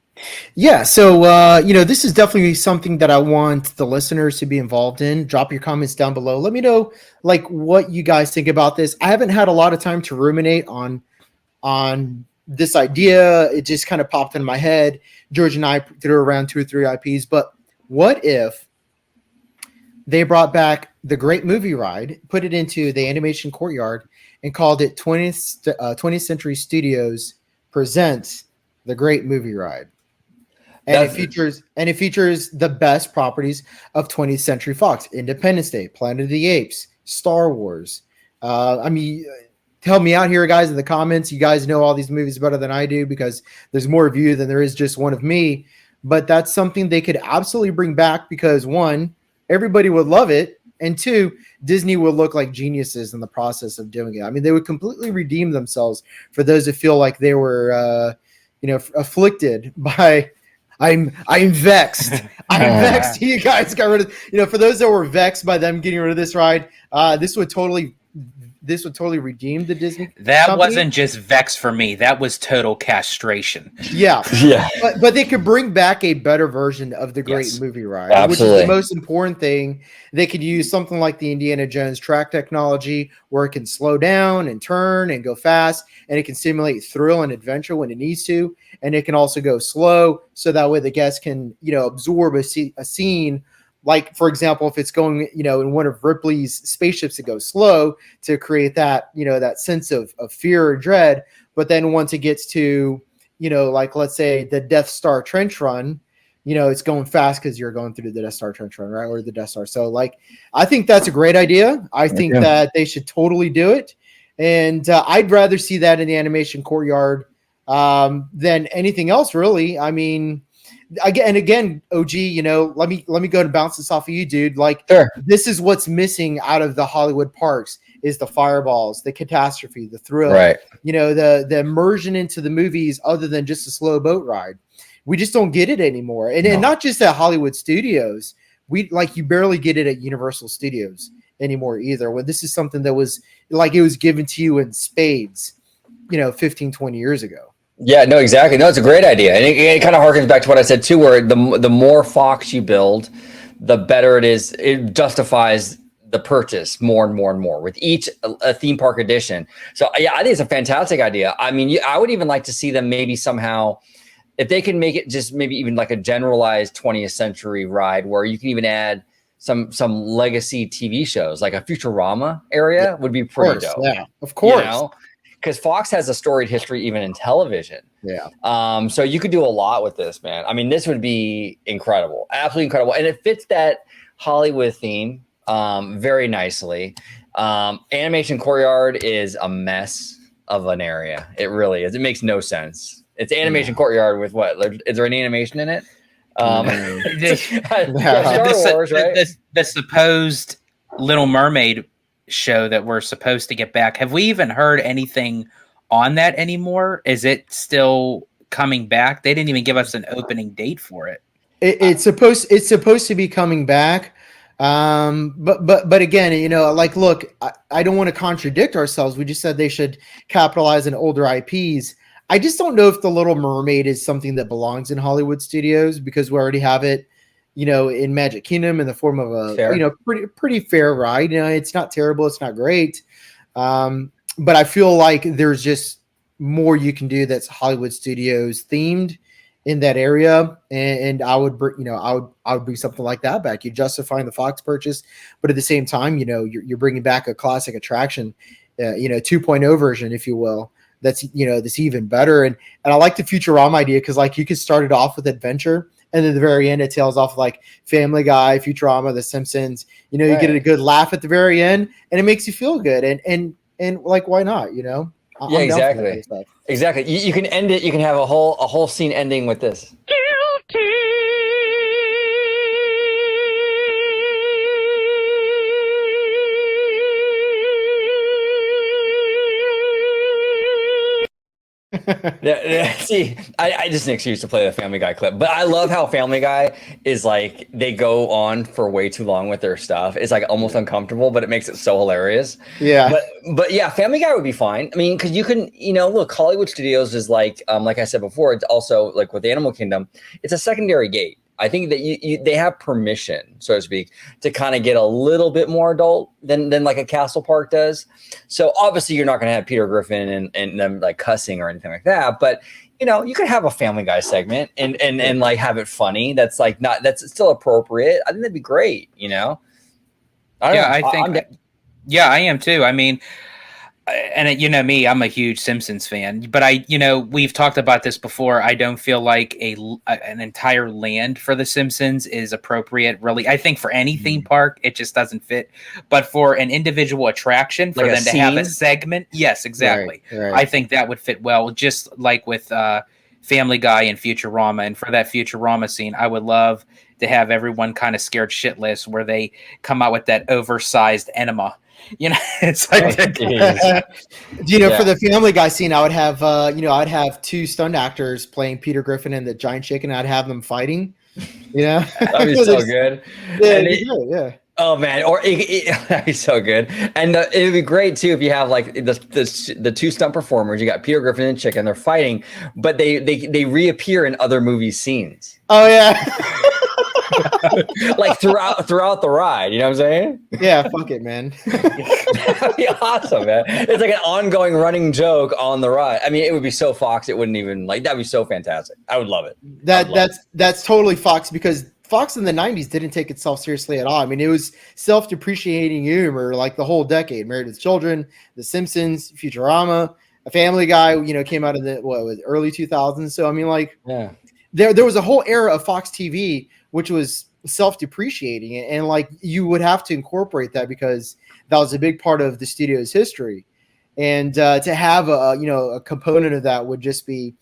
Yeah, so this is definitely something that I want the listeners to be involved in. Drop your comments down below. Let me know like what you guys think about this. I haven't had a lot of time to ruminate on this idea. It just kind of popped in my head. George and I threw around 2 or 3 IPs, but what if they brought back the Great Movie Ride, put it into the animation courtyard, and called it 20th Century Studios Presents the Great Movie Ride? And it features the best properties of 20th Century Fox: Independence Day, Planet of the Apes, Star Wars. Help me out here, guys, in the comments. You guys know all these movies better than I do because there's more of you than there is just one of me. But that's something they could absolutely bring back because, one, everybody would love it, and 2, Disney would look like geniuses in the process of doing it. I mean, they would completely redeem themselves for those that feel like they were, afflicted by. I'm vexed. I'm vexed. You guys got rid of. For those that were vexed by them getting rid of this ride, this would totally redeem the Disney. That company. Wasn't just vex for me. That was total castration. Yeah. Yeah. But they could bring back a better version of the Great Movie Ride, Absolutely. which is the most important thing. They could use something like the Indiana Jones track technology where it can slow down and turn and go fast, and it can simulate thrill and adventure when it needs to. And it can also go slow, so that way the guests can, absorb a scene. Like, for example, if it's going, in one of Ripley's spaceships, to go slow to create that, that sense of fear or dread. But then once it gets to, like, let's say the Death Star trench run, it's going fast because you're going through the Death Star trench run, right? Or the Death Star. So, like, I think that's a great idea. I think that they should totally do it. And I'd rather see that in the animation courtyard than anything else, really. I mean, again, OG, let me go and bounce this off of you, dude. Like, sure. This is what's missing out of the Hollywood parks is the fireballs, the catastrophe, the thrill, right? The immersion into the movies other than just a slow boat ride. We just don't get it anymore. And not just at Hollywood Studios. You barely get it at Universal Studios anymore either. When this is something that was like, it was given to you in spades, 15, 20 years ago. Yeah, no, exactly. No, it's a great idea. And it kind of harkens back to what I said too, where the more Fox you build, the better it is. It justifies the purchase more and more and more with each a theme park edition. So yeah, I think it's a fantastic idea. I mean, I would even like to see them maybe somehow, if they can make it just maybe even like a generalized 20th century ride where you can even add some legacy TV shows, like a Futurama area would be pretty dope. Yeah, of course. You know? Because Fox has a storied history even in television. Yeah. So you could do a lot with this, man. I mean, this would be incredible, absolutely incredible, and it fits that Hollywood theme very nicely. Animation Courtyard is a mess of an area. It really is. It makes no sense. It's Animation Courtyard with what? Is there any animation in it? Star Wars, right? The supposed Little Mermaid show that we're supposed to get back. Have we even heard anything on that anymore? Is it still coming back? They didn't even give us an opening date for it. It's supposed to be coming back. But again, you know, like, look, I don't want to contradict ourselves. We just said they should capitalize on older IPs. I just don't know if the Little Mermaid is something that belongs in Hollywood studios because we already have it, you know, in Magic Kingdom in the form of a fair. You know, pretty fair ride. You know, it's not terrible, it's not great, but I feel like there's just more you can do that's Hollywood studios themed in that area, and I would, you know, I would bring something like that back. You're justifying the Fox purchase, but at the same time, you know, you're bringing back a classic attraction, you know, 2.0 version, if you will. That's, you know, that's even better. And I like the Futurama idea because, like, you could start it off with adventure, and then at the very end it tails off like Family Guy, Futurama, The Simpsons. You know, you get a good laugh at the very end, and it makes you feel good. And like, why not? You know? Yeah, exactly. Exactly. You can end it. You can have a whole scene ending with this. See, I just an excuse to play the Family Guy clip, but I love how Family Guy is like, they go on for way too long with their stuff. It's like almost uncomfortable, but it makes it so hilarious. Yeah. But yeah, Family Guy would be fine. I mean, because you can, you know, look, Hollywood Studios is like I said before, it's also like with Animal Kingdom, it's a secondary gate. I think that they have permission, so to speak, to kind of get a little bit more adult than like a Castle Park does. So obviously you're not going to have Peter Griffin and them like cussing or anything like that. But, you know, you could have a Family Guy segment and like have it funny. That's like that's still appropriate. I think that'd be great. You know. I am too. I mean, and you know me, I'm a huge Simpsons fan, but you know, we've talked about this before. I don't feel like an entire land for the Simpsons is appropriate. Really, I think for any theme park, it just doesn't fit. But for an individual attraction, for them to have a segment, yes, exactly. Right. I think that would fit well, just like with Family Guy and Futurama. And for that Futurama scene, I would love to have everyone kind of scared shitless, where they come out with that oversized enema. You know, it's like, you know, for the Family Guy scene, I would have, you know, I'd have two stunt actors playing Peter Griffin and the giant chicken. I'd have them fighting. You know, that'd be so good. Yeah. Oh man, that'd be so good. And it would be great too if you have like the two stunt performers. You got Peter Griffin and Chicken. They're fighting, but they reappear in other movie scenes. Oh yeah. Like throughout the ride, you know what I'm saying? Yeah, fuck it, man. That'd be awesome, man. It's like an ongoing running joke on the ride. I mean, it would be so Fox. It wouldn't even like, that'd be so fantastic. I would love it. That's totally Fox, because Fox in the 90s didn't take itself seriously at all. I mean, it was self-depreciating humor like the whole decade. Married with Children, The Simpsons, Futurama, A Family Guy, you know, came out in the early 2000s. So I mean, like, yeah, there was a whole era of Fox TV which was self-depreciating, and like you would have to incorporate that because that was a big part of the studio's history. And to have a component of that would just be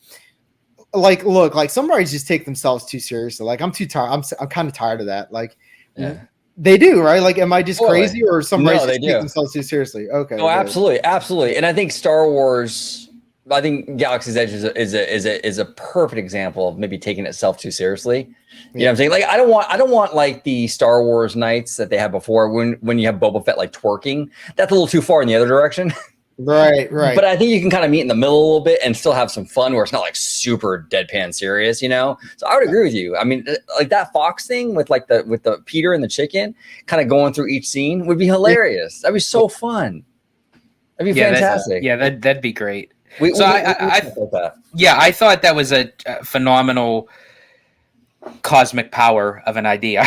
like, look, like some writers just take themselves too seriously. Like I'm too tired. I'm kind of tired of that. Like they do, right? Like, am I just crazy, or some writers just take themselves too seriously? Okay. Oh, absolutely, absolutely. And I think Star Wars, I think Galaxy's Edge is a perfect example of maybe taking itself too seriously. You know what I'm saying? Like, I don't want like the Star Wars nights that they had before when you have Boba Fett like twerking. That's a little too far in the other direction. Right. But I think you can kind of meet in the middle a little bit and still have some fun where it's not like super deadpan serious, you know? So I would agree with you. I mean, like that fox thing with the Peter and the chicken kind of going through each scene would be hilarious. That'd be so fun. That'd be fantastic. That'd be great. I thought that was a phenomenal cosmic power of an idea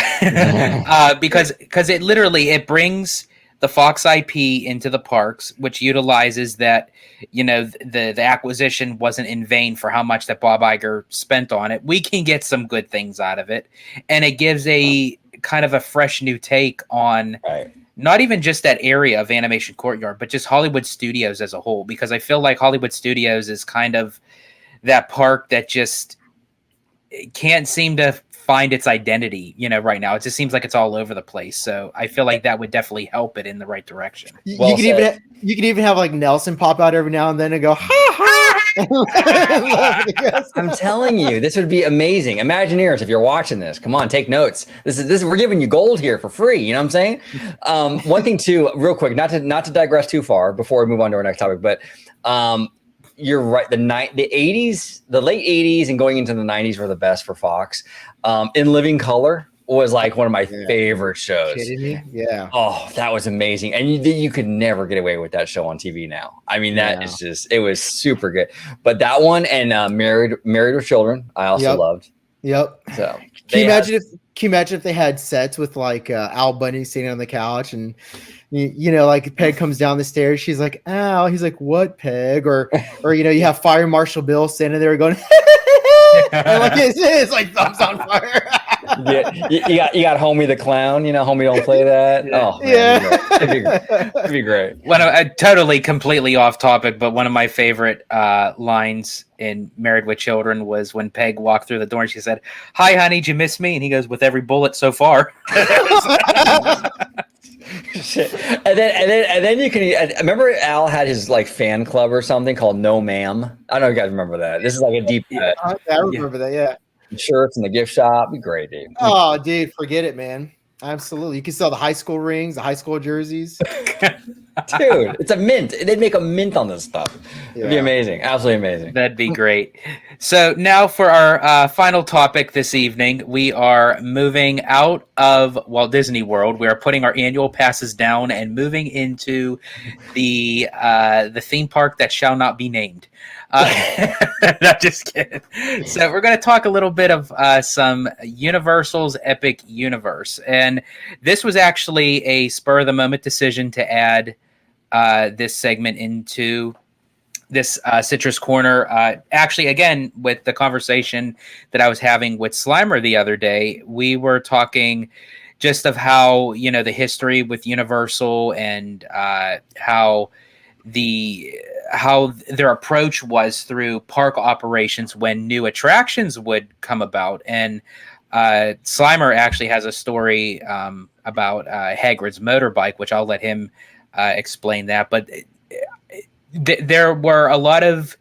because it brings the Fox IP into the parks, which utilizes that, the acquisition wasn't in vain for how much that Bob Iger spent on it. We can get some good things out of it, and it gives a kind of a fresh new take on not even just that area of Animation Courtyard, but just Hollywood Studios as a whole, because I feel like Hollywood Studios is kind of that park that just can't seem to find its identity, right now. It just seems like it's all over the place. So I feel like that would definitely help it in the right direction. You could even have like Nelson pop out every now and then and go, ha ha. I'm telling you, this would be amazing. Imagineers, if you're watching this, come on, take notes. This is we're giving you gold here for free. You know what I'm saying? One thing too, real quick, not to digress too far before we move on to our next topic, but you're right. The late 80s and going into the 90s were the best for Fox. In Living Color was like one of my favorite shows. Kidding me? Yeah. Oh, that was amazing. And you could never get away with that show on TV now. I mean, it was super good. But that one and Married with Children, I also loved. Yep. So can you imagine if they had sets with like Al Bundy sitting on the couch and like Peg comes down the stairs, she's like, "Ow," he's like, "What, Peg?" Or you have Fire Marshal Bill standing there going, and like it's like thumbs on fire. You got Homie the Clown. Homie don't play that. Oh man, it'd be great. Totally completely off topic, but one of my favorite lines in Married with Children was when Peg walked through the door and she said, "Hi, honey, did you miss me?" And he goes, "With every bullet so far." Shit. And then you can remember Al had his like fan club or something called No Ma'am. I don't know if you guys remember that. This is like a deep cut. I remember that. Yeah. Shirts in the gift shop. Be great, dude. Oh, dude, forget it, man. Absolutely. You can sell the high school rings, the high school jerseys. Dude, it's a mint. They'd make a mint on this stuff. It'd be amazing. Absolutely amazing. That'd be great. So now for our final topic this evening, we are moving out of Walt Disney World. We are putting our annual passes down and moving into the theme park that shall not be named. Not just kidding. So we're going to talk a little bit of some Universal's Epic Universe. And this was actually a spur-of-the-moment decision to add this segment into this Citrus Corner. Actually, again, with the conversation that I was having with Slimer the other day, we were talking just of how, the history with Universal and how their approach was through park operations when new attractions would come about. And Slimer actually has a story about Hagrid's motorbike, which I'll let him explain that. But there were a lot of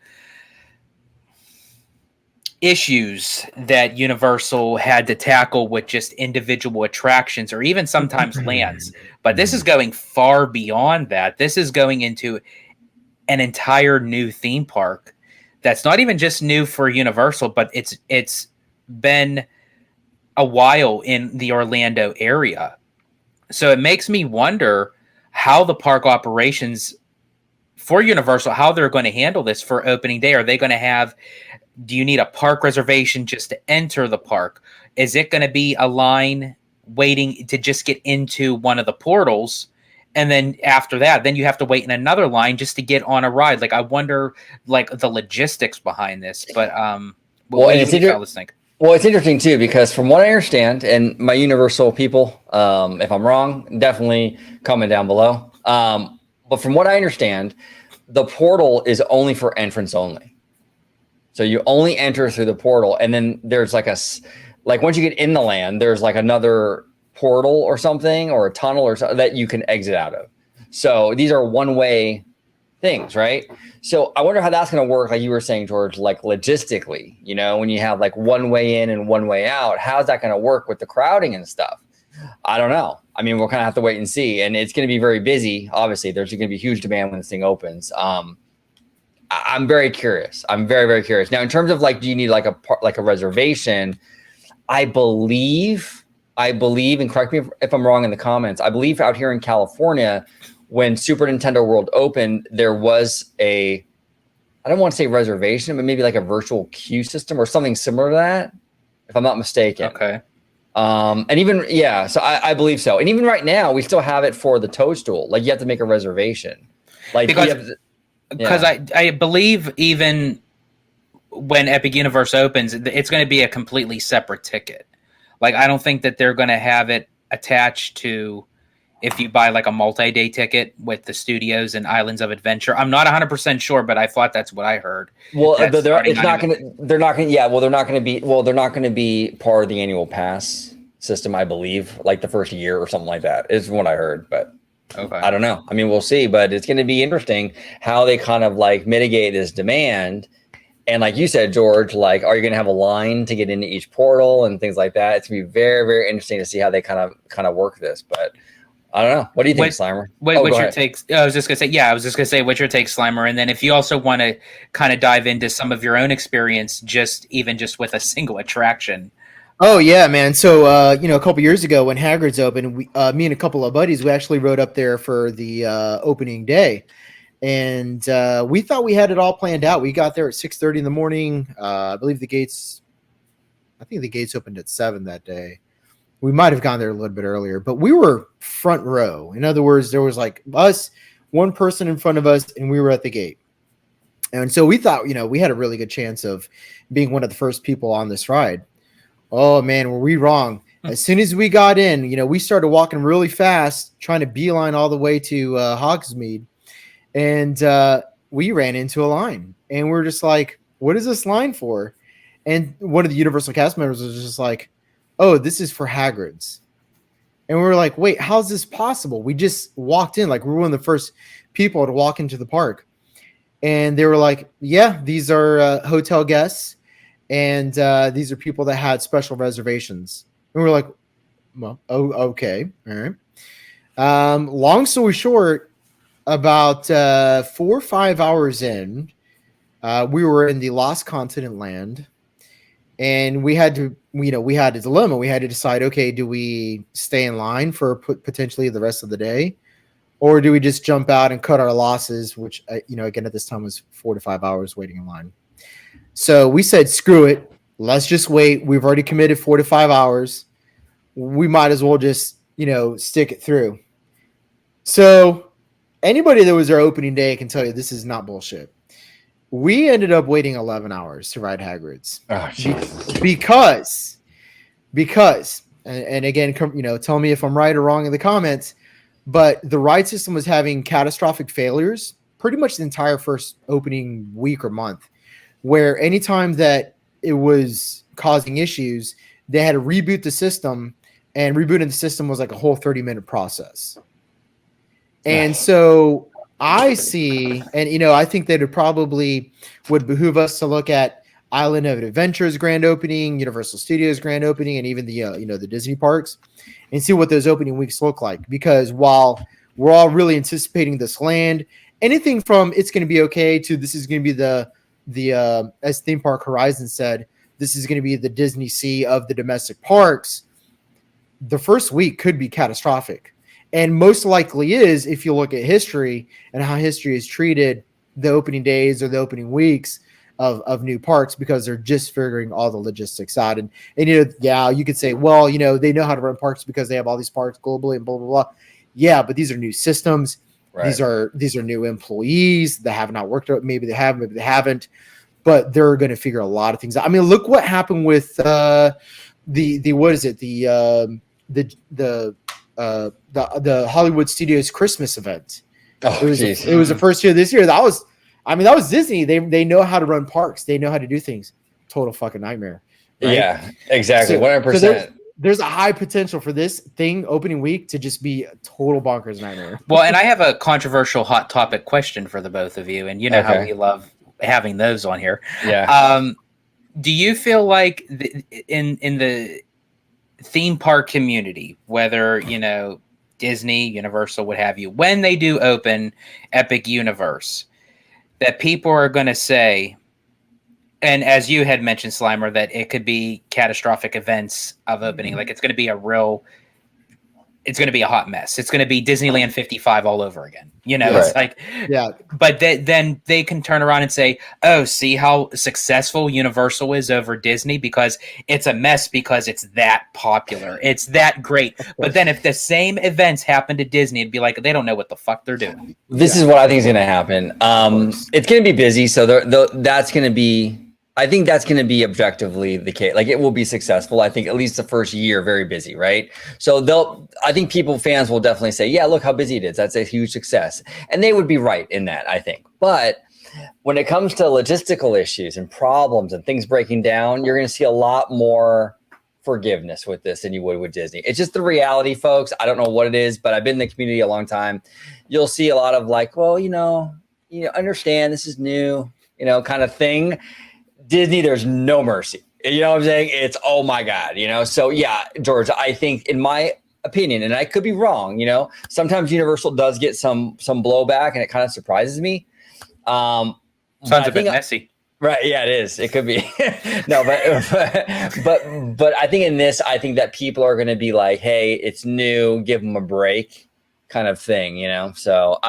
issues that Universal had to tackle with just individual attractions or even sometimes lands. But this is going far beyond that. This is going into an entire new theme park that's not even just new for Universal, but it's been a while in the Orlando area. So it makes me wonder how the park operations for Universal, how they're going to handle this for opening day. Are they going to do you need a park reservation just to enter the park? Is it going to be a line waiting to just get into one of the portals? And then after that, then you have to wait in another line just to get on a ride. Like, I wonder, like, the logistics behind this. But what do you fellas think? Well, it's interesting, too, because from what I understand, and my Universal people, if I'm wrong, definitely comment down below. But from what I understand, the portal is only for entrance only. So you only enter through the portal. And then there's like once you get in the land, there's like another portal or something, or a tunnel or something that you can exit out of. So these are one-way things, right? So I wonder how that's going to work, like you were saying, George, like logistically, when you have like one way in and one way out, how's that going to work with the crowding and stuff? I don't know. I mean, we'll kind of have to wait and see. And it's going to be very busy. Obviously, there's going to be huge demand when this thing opens. I'm very curious. I'm very, very curious. Now, in terms of like, do you need like a reservation? I believe, and correct me if I'm wrong in the comments, I believe out here in California, when Super Nintendo World opened, there was I don't want to say reservation, but maybe like a virtual queue system or something similar to that, if I'm not mistaken. Okay. And even, so I believe so. And even right now, we still have it for the Toadstool. Like, you have to make a reservation. Like, because I believe even when Epic Universe opens, it's going to be a completely separate ticket. Like, I don't think that they're going to have it attached to if you buy like a multi-day ticket with the studios and Islands of Adventure. I'm not 100% sure, but I thought that's what I heard. Well, they're not going to be part of the annual pass system, I believe, like the first year or something like that is what I heard, but okay. I don't know. I mean, we'll see, but it's going to be interesting how they kind of like mitigate this demand. And like you said, George, like, are you going to have a line to get into each portal and things like that? It's going to be very, very interesting to see how they kind of work this, but I don't know. What do you think, Slimer? What's your takes? I was just gonna say, what's your take, Slimer? And then if you also want to kind of dive into some of your own experience, just with a single attraction. Oh yeah, man. So a couple years ago when Hagrid's opened, me and a couple of buddies, we actually rode up there for the opening day, and we thought we had it all planned out. We got there at 6:30 in the morning. I think the gates opened at 7 that day. We might have gone there a little bit earlier, but we were front row. In other words, there was like us, one person in front of us, and we were at the gate. And so we thought, we had a really good chance of being one of the first people on this ride. Oh, man, were we wrong. As soon as we got in, we started walking really fast, trying to beeline all the way to Hogsmeade. And we ran into a line. And we're just like, what is this line for? And one of the Universal cast members was just like, oh, this is for Hagrid's. And we were like, wait, how's this possible? We just walked in, like we were one of the first people to walk into the park. And they were like, yeah, these are hotel guests. And these are people that had special reservations. And we were like, well, okay. All right. Long story short, about 4 or 5 hours in, we were in the Lost Continent land. And we had a dilemma. We had to decide, okay, do we stay in line for potentially the rest of the day? Or do we just jump out and cut our losses, which, again, at this time was 4 to 5 hours waiting in line. So we said, screw it. Let's just wait. We've already committed 4 to 5 hours. We might as well just, stick it through. So anybody that was there opening day can tell you this is not bullshit. We ended up waiting 11 hours to ride Hagrid's. Oh, because, and again, tell me if I'm right or wrong in the comments, but the ride system was having catastrophic failures pretty much the entire first opening week or month, where anytime that it was causing issues, they had to reboot the system, and rebooting the system was like a whole 30-minute process. And so I see, and I think that it probably would behoove us to look at Island of Adventure's grand opening, Universal Studios grand opening, and even the the Disney parks, and see what those opening weeks look like. Because while we're all really anticipating this land, anything from it's going to be okay to this is going to be the as Theme Park Horizon said, this is going to be the Disney Sea of the domestic parks. The first week could be catastrophic. And most likely is, if you look at history and how history has treated the opening days or the opening weeks of new parks, because they're just figuring all the logistics out. And you could say, well, they know how to run parks because they have all these parks globally and blah, blah, blah. Yeah, but these are new systems. Right. These are new employees that have not worked out. Maybe they have, maybe they haven't, but they're going to figure a lot of things out. I mean, look what happened with the Hollywood Studios Christmas event. Oh, it was the first year this year. That was Disney. They know how to run parks. They know how to do things. Total fucking nightmare. Right? Yeah, exactly. 100%. So there's a high potential for this thing opening week to just be a total bonkers nightmare. Well, and I have a controversial hot topic question for the both of you, and how we love having those on here. Yeah. Do you feel like theme park community, whether, Disney, Universal, what have you, when they do open Epic Universe, that people are going to say, and as you had mentioned, Slimer, that it could be catastrophic events of opening. Like, it's going to be it's going to be a hot mess. It's going to be Disneyland 55 all over again. It's like, but then they can turn around and say, oh, see how successful Universal is over Disney, because it's a mess because it's that popular. It's that great. But then if the same events happen to Disney, it'd be like, they don't know what the fuck they're doing. This is what I think is going to happen. It's going to be busy. So that's going to be, I think that's going to be objectively the case. Like, it will be successful. I think at least the first year, very busy, right? So I think fans will definitely say, yeah, look how busy it is. That's a huge success. And they would be right in that, I think. But when it comes to logistical issues and problems and things breaking down, you're going to see a lot more forgiveness with this than you would with Disney. It's just the reality, folks. I don't know what it is, but I've been in the community a long time. You'll see a lot of like, well, understand this is new, kind of thing. Disney, there's no mercy. You know what I'm saying? It's, oh my God, So yeah, George, I think, in my opinion, and I could be wrong, sometimes Universal does get some blowback, and it kind of surprises me. Sounds a bit messy. Right. Yeah, it is. It could be. No, but I think in this, I think that people are going to be like, hey, it's new, give them a break kind of thing, So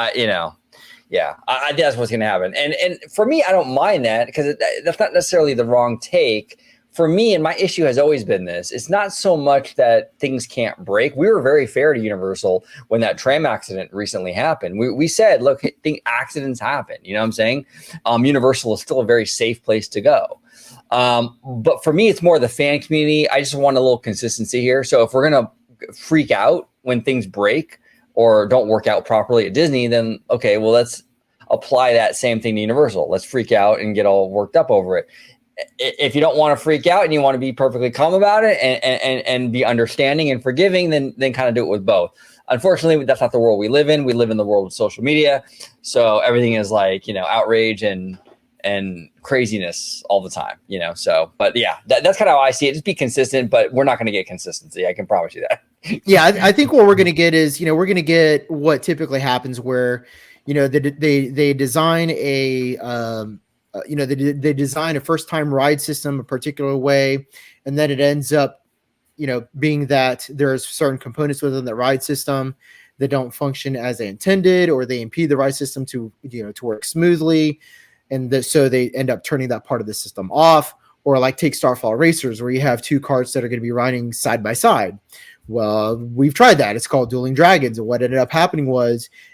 yeah, I think that's what's going to happen. And for me, I don't mind that, because that's not necessarily the wrong take. For me, and my issue has always been this, it's not so much that things can't break. We were very fair to Universal when that tram accident recently happened. We said, look, accidents happen. You know what I'm saying? Universal is still a very safe place to go. But for me, it's more the fan community. I just want a little consistency here. So if we're going to freak out when things break or don't work out properly at Disney, then okay, well, let's apply that same thing to Universal. Let's freak out and get all worked up over it. If you don't want to freak out and you want to be perfectly calm about it and be understanding and forgiving, then kind of do it with both. Unfortunately, that's not the world we live in. We live in the world of social media. So everything is like, outrage and craziness all the time, So, but yeah, that's kind of how I see it. Just be consistent, but we're not going to get consistency. I can promise you that. Yeah, I think what we're going to get is, we're going to get what typically happens where, they design a, they design a first time ride system a particular way, and then it ends up, being that there's certain components within the ride system that don't function as they intended, or they impede the ride system to work smoothly. And so they end up turning that part of the system off. Or like take Starfall Racers, where you have two carts that are going to be riding side by side. Well, we've tried that. It's called Dueling Dragons. And what ended up happening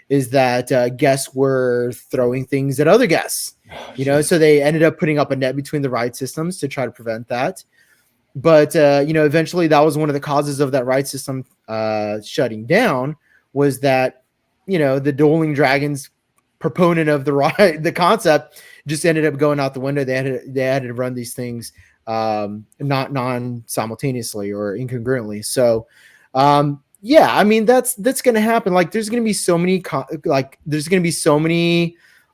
is that guests were throwing things at other guests, so they ended up putting up a net between the ride systems to try to prevent that. But, eventually that was one of the causes of that ride system shutting down, was that, the Dueling Dragons proponent of the concept just ended up going out the window. They had to run these things not non-simultaneously or incongruently. So yeah, I mean, that's going to happen. Like, there's going to be so many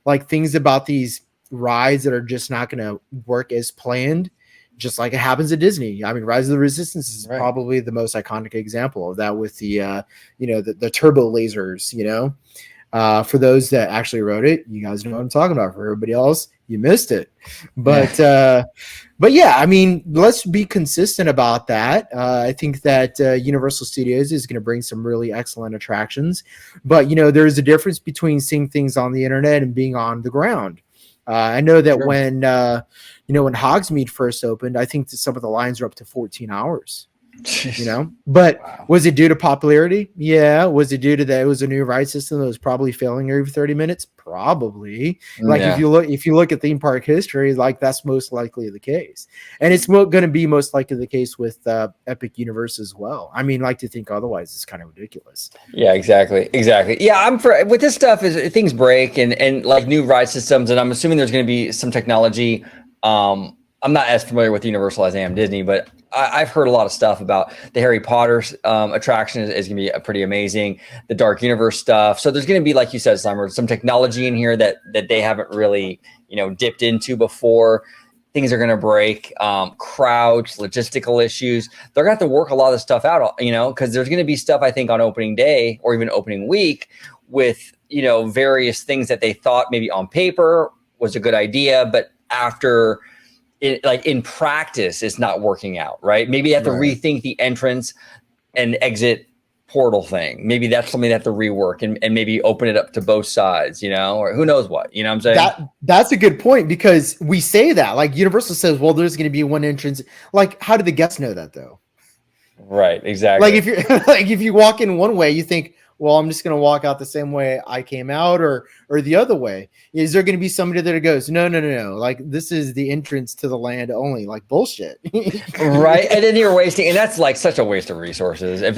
like things about these rides that are just not going to work as planned, just like it happens at Disney. I mean, Rise of the Resistance is probably the most iconic example of that, with the the turbo lasers, for those that actually wrote it, you guys know what I'm talking about. For everybody else, you missed it. But yeah, I mean, let's be consistent about that. I think that Universal Studios is going to bring some really excellent attractions, but there's a difference between seeing things on the internet and being on the ground. I know that when when Hogsmeade first opened, I think that some of the lines are up to 14 hours. But was it due to popularity? Yeah. Was it due to that it was a new ride system that was probably failing every 30 minutes? Probably. Like, if you look at theme park history, like, that's most likely the case, and it's going to be most likely the case with Epic Universe as well. I mean, like, to think otherwise is kind of ridiculous. Yeah, exactly. Yeah, I'm for with this stuff is things break and like new ride systems, and I'm assuming there's going to be some technology. I'm not as familiar with Universal as I am Disney, but I've heard a lot of stuff about the Harry Potter attraction is going to be pretty amazing. The Dark Universe stuff. So there's going to be, like you said, Slimer, some technology in here that they haven't really, dipped into before. things are going to break, crowds, logistical issues. They're going to have to work a lot of this stuff out, because there's going to be stuff, I think, on opening day or even opening week with, various things that they thought maybe on paper was a good idea, but after in practice, it's not working out, right? Maybe you have to rethink the entrance and exit portal thing. Maybe that's something they have to rework and maybe open it up to both sides, or who knows what, what I'm saying? That's a good point, because we say that, like, Universal says, well, there's going to be one entrance. Like, how do the guests know that though? Right. Exactly. Like, if you're like, if you walk in one way, you think, well, I'm just going to walk out the same way I came out, or the other way. Is there going to be somebody that goes, no. Like, this is the entrance to the land only. Like, bullshit. Right. And then you're wasting, and that's like such a waste of resources. Of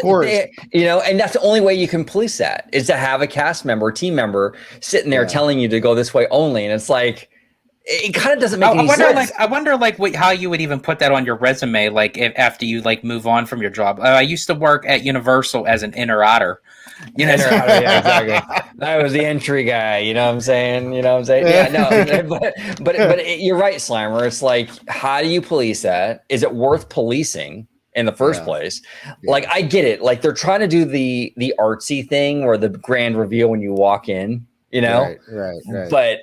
course. And that's the only way you can police that is to have a cast member, team member sitting there telling you to go this way only. And it's like, it kind of doesn't make any sense. I wonder how you would even put that on your resume, like after you move on from your job. I used to work at Universal as an inner otter. Yeah, exactly. I was the entry guy. You know what I'm saying? Yeah, no, but you're right, Slimer. It's like, how do you police that? Is it worth policing in the first place? Like, I get it. Like, they're trying to do the artsy thing or the grand reveal when you walk in. Right. But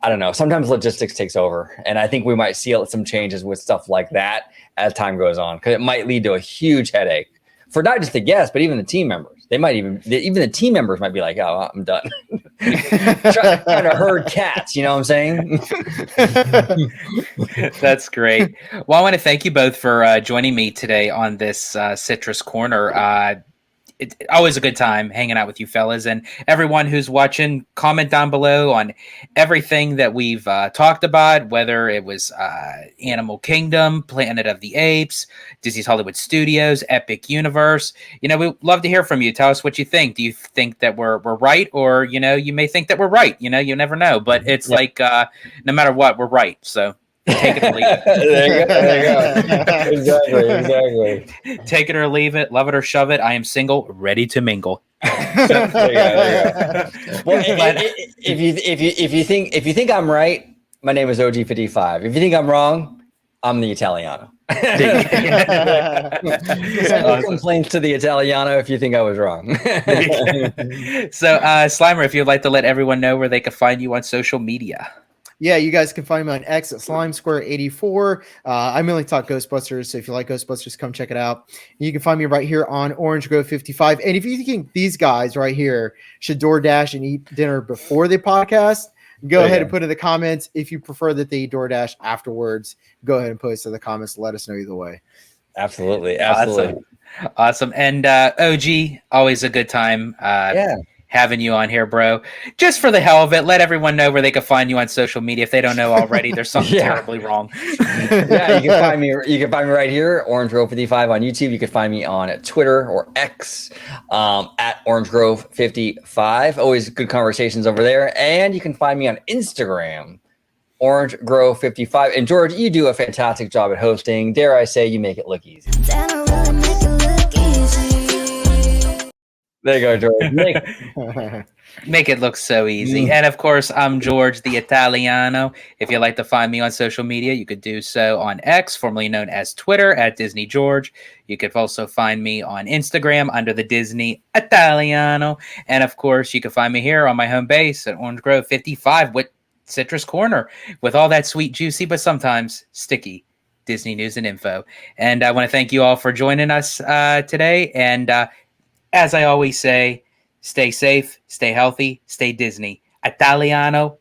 I don't know. Sometimes logistics takes over, and I think we might see some changes with stuff like that as time goes on, because it might lead to a huge headache for not just the guests, but even the team members. They might even the team members might be like, "Oh, I'm done." trying to herd cats. You know what I'm saying? That's great. Well, I want to thank you both for joining me today on this Citrus Corner. It's always a good time hanging out with you fellas, and everyone who's watching, comment down below on everything that we've talked about, whether it was Animal Kingdom, Planet of the Apes, Disney's Hollywood Studios, Epic Universe. We'd love to hear from you. Tell us what you think. Do you think that we're right? Or, you may think that we're right. You never know. But it's no matter what, we're right. So take it or leave it. There you go. Exactly. Take it or leave it. Love it or shove it. I am single, ready to mingle. There you go. Well, if you think I'm right, my name is OG55. If you think I'm wrong, I'm the Italiano. No complaints to the Italiano if you think I was wrong. So, Slimer, if you'd like to let everyone know where they can find you on social media. Yeah, you guys can find me on X at SlimeSquare84. I mainly talk Ghostbusters, so if you like Ghostbusters, come check it out. You can find me right here on Orange Grove 55. And if you think these guys right here should DoorDash and eat dinner before the podcast, go ahead and put in the comments. If you prefer that they eat DoorDash afterwards, go ahead and post in the comments. Let us know either way. Absolutely. Awesome. And OG, always a good time. Having you on here, bro. Just for the hell of it, let everyone know where they can find you on social media. If they don't know already, there's something terribly wrrong. You can find me right here, Orange Grove 55 on YouTube. You can find me on Twitter or X at Orange Grove 55. Always good conversations over there. And you can find me on Instagram, Orange Grove 55. And George, you do a fantastic job at hosting. Dare I say, you make it look easy. There you go, George. Make it look so easy. And of course, I'm George the Italiano. If you'd like to find me on social media, you could do so on X, formerly known as Twitter, at Disney George. You could also find me on Instagram under the Disney Italiano. And of course, you can find me here on my home base at Orange Grove 55 with Citrus Corner, with all that sweet, juicy, but sometimes sticky Disney news and info. And I want to thank you all for joining us today. And as I always say, stay safe, stay healthy, stay Disney. Italiano